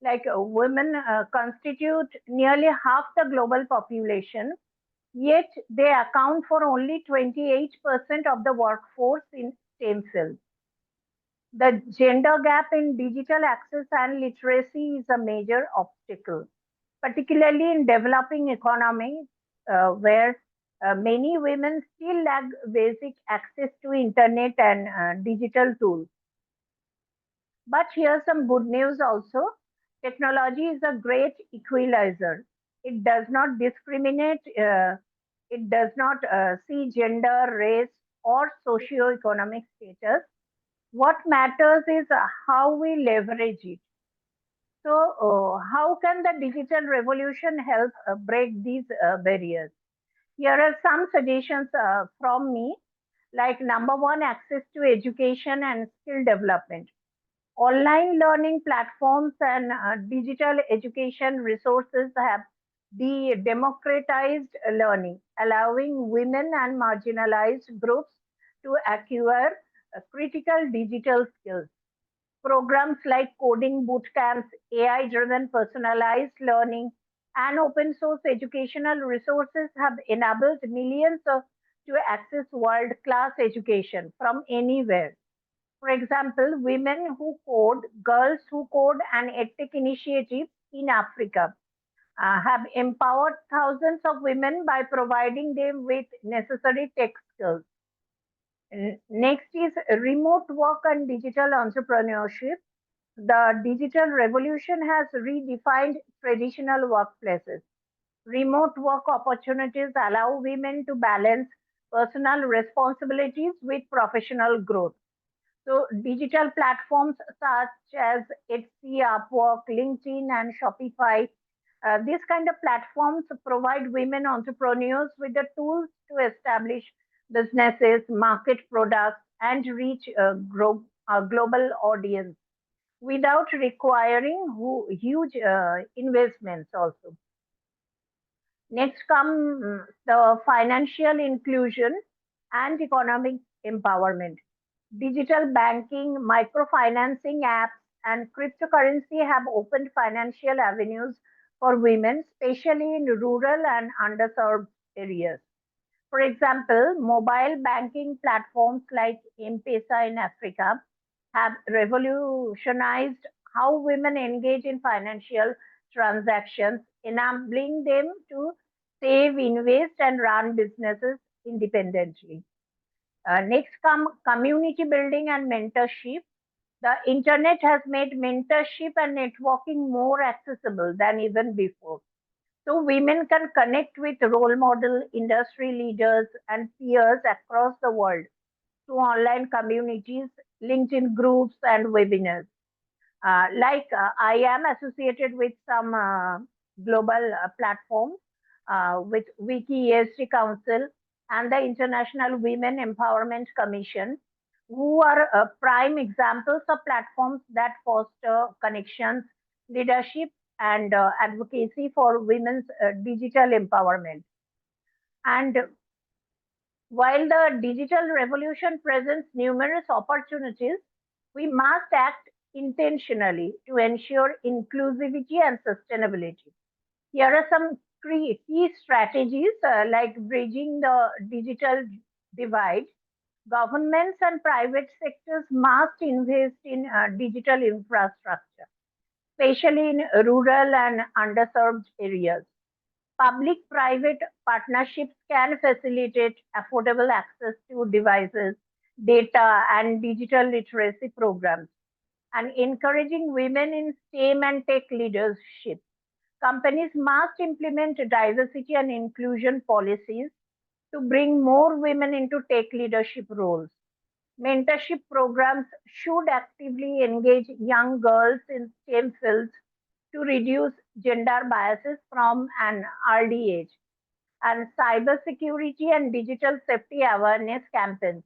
like women constitute nearly half the global population, yet they account for only 28% of the workforce in STEM fields. The gender gap in digital access and literacy is a major obstacle, particularly in developing economies where many women still lack basic access to internet and digital tools. But here's some good news also. Technology is a great equalizer. It does not discriminate, it does not see gender, race, or socio-economic status. What matters is how we leverage it. So, how can the digital revolution help break these barriers? Here are some suggestions from me, like number one, access to education and skill development. Online learning platforms and digital education resources have democratized learning, allowing women and marginalized groups to acquire critical digital skills. Programs like coding boot camps, AI driven personalized learning, and open source educational resources have enabled millions to access world class education from anywhere. For example, women who code, girls who code, and EdTech initiatives in Africa have empowered thousands of women by providing them with necessary tech skills. Next is remote work and digital entrepreneurship. The digital revolution has redefined traditional workplaces. Remote work opportunities allow women to balance personal responsibilities with professional growth. So, digital platforms such as Etsy, Upwork, LinkedIn, and Shopify, these kind of platforms provide women entrepreneurs with the tools to establish businesses, market products, and reach a global audience without requiring huge investments also. Next come the financial inclusion and economic empowerment. Digital banking, microfinancing apps, and cryptocurrency have opened financial avenues for women, especially in rural and underserved areas. For example, mobile banking platforms like M-Pesa in Africa have revolutionized how women engage in financial transactions, enabling them to save, invest, and run businesses independently. Next come community building and mentorship. The internet has made mentorship and networking more accessible than even before. So women can connect with role model, industry leaders, and peers across the world through online communities, LinkedIn groups, and webinars. I am associated with some global platforms with Wiki ESG Council and the International Women Empowerment Commission, who are prime examples of platforms that foster connections, leadership, and advocacy for women's digital empowerment. And while the digital revolution presents numerous opportunities, we must act intentionally to ensure inclusivity and sustainability. Here are some key strategies like bridging the digital divide. Governments and private sectors must invest in digital infrastructure, especially in rural and underserved areas. Public private partnerships can facilitate affordable access to devices, data, and digital literacy programs, and encouraging women in STEM and tech leadership. Companies must implement diversity and inclusion policies to bring more women into tech leadership roles. Mentorship programs should actively engage young girls in STEM fields to reduce gender biases from an early age. And cybersecurity and digital safety awareness campaigns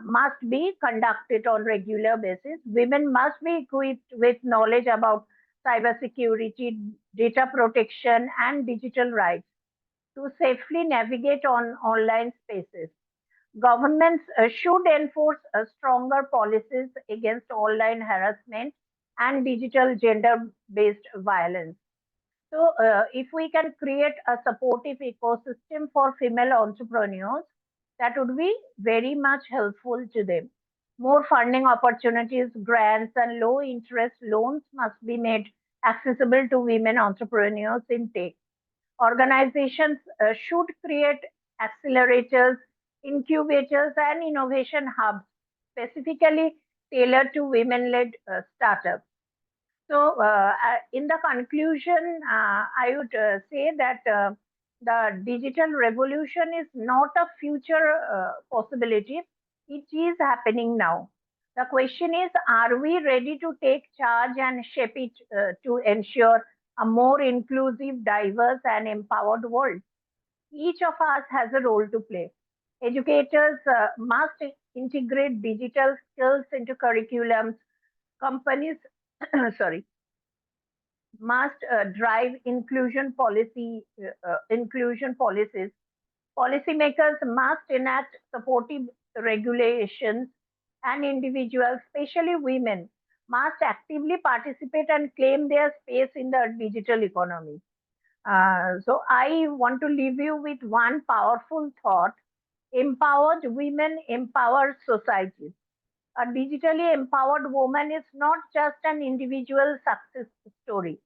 must be conducted on regular basis. Women must be equipped with knowledge about cybersecurity, data protection, and digital rights to safely navigate on online spaces. Governments should enforce stronger policies against online harassment and digital gender based violence. So, if we can create a supportive ecosystem for female entrepreneurs, that would be very much helpful to them. More funding opportunities, grants, and low interest loans must be made accessible to women entrepreneurs in tech. Organizations should create accelerators, incubators, and innovation hubs specifically tailored to women led startups. So, in the conclusion, I would say that the digital revolution is not a future possibility, it is happening now. The question is, are we ready to take charge and shape it to ensure a more inclusive, diverse, and empowered world? Each of us has a role to play. Educators must integrate digital skills into curriculums. companies, sorry, must drive inclusion policies. Policymakers must enact supportive regulations, and individuals, especially women, must actively participate and claim their space in the digital economy. So I want to leave you with one powerful thought: empowered women empower societies. A digitally empowered woman is not just an individual success story.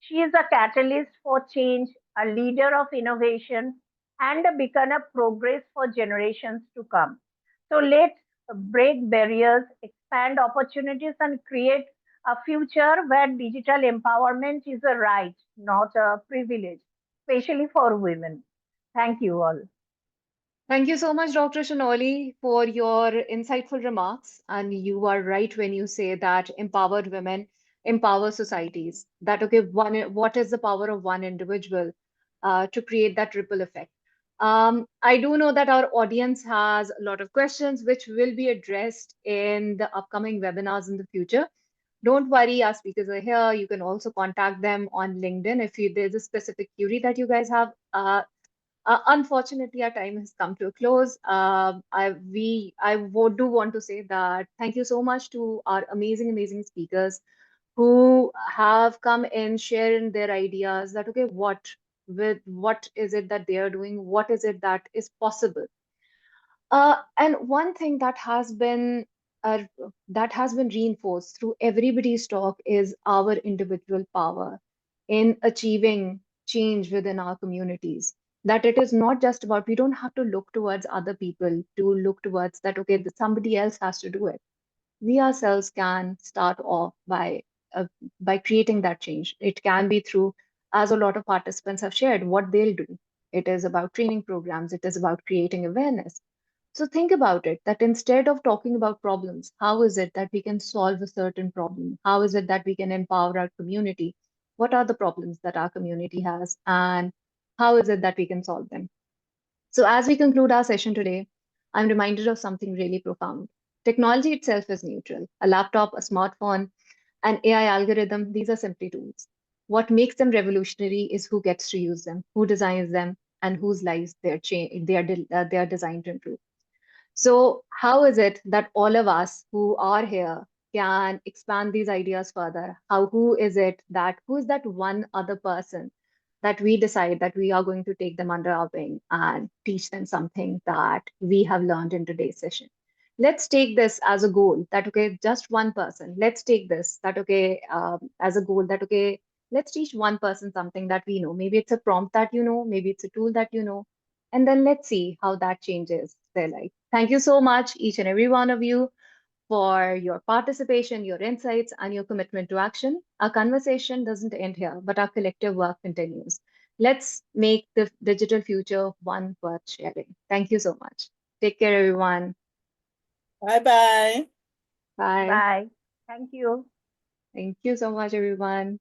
She is a catalyst for change, a leader of innovation, and a beacon of progress for generations to come. So let's break barriers, expand opportunities, and create a future where digital empowerment is a right, not a privilege, especially for women. Thank you all. Thank you so much, Dr. Shanoli, for your insightful remarks. And you are right when you say that empowered women empower societies. That, okay, what is the power of one individual to create that ripple effect? I do know that our audience has a lot of questions which will be addressed in the upcoming webinars in the future. Don't worry, our speakers are here. You can also contact them on LinkedIn if there's a specific query that you guys have. Unfortunately, our time has come to a close. Do want to say that thank you so much to our amazing speakers who have come and sharing their ideas. That okay, what is it that they are doing? What is it that is possible? And one thing uh, that has been reinforced through everybody's talk is our individual power in achieving change within our communities. That it is not just about, we don't have to look towards other people to look towards that, okay, that somebody else has to do it. We ourselves can start off by creating that change. It can be through, as a lot of participants have shared, what they'll do. It is about training programs, it is about creating awareness. So think about it, that instead of talking about problems, how is it that we can solve a certain problem? How is it that we can empower our community? What are the problems that our community has, and how is it that we can solve them? So as we conclude our session today, I'm reminded of something really profound. Technology itself is neutral. A laptop, a smartphone, an AI algorithm, these are simply tools. What makes them revolutionary is who gets to use them, who designs them, and whose lives they are designed to improve. So, how is it that all of us who are here can expand these ideas further? Who is that one other person that we decide that we are going to take them under our wing and teach them something that we have learned in today's session? Let's take this as a goal that, okay, just one person. Let's take this that, okay, as a goal that, okay, let's teach one person something that we know. Maybe it's a prompt that you know, maybe it's a tool that you know, and then let's see how that changes their life. Thank you so much, each and every one of you, for your participation, your insights, and your commitment to action. Our conversation doesn't end here, but our collective work continues. Let's make the digital future one worth sharing. Thank you so much. Take care, everyone. Bye-bye. Bye. Bye. Thank you. Thank you so much, everyone.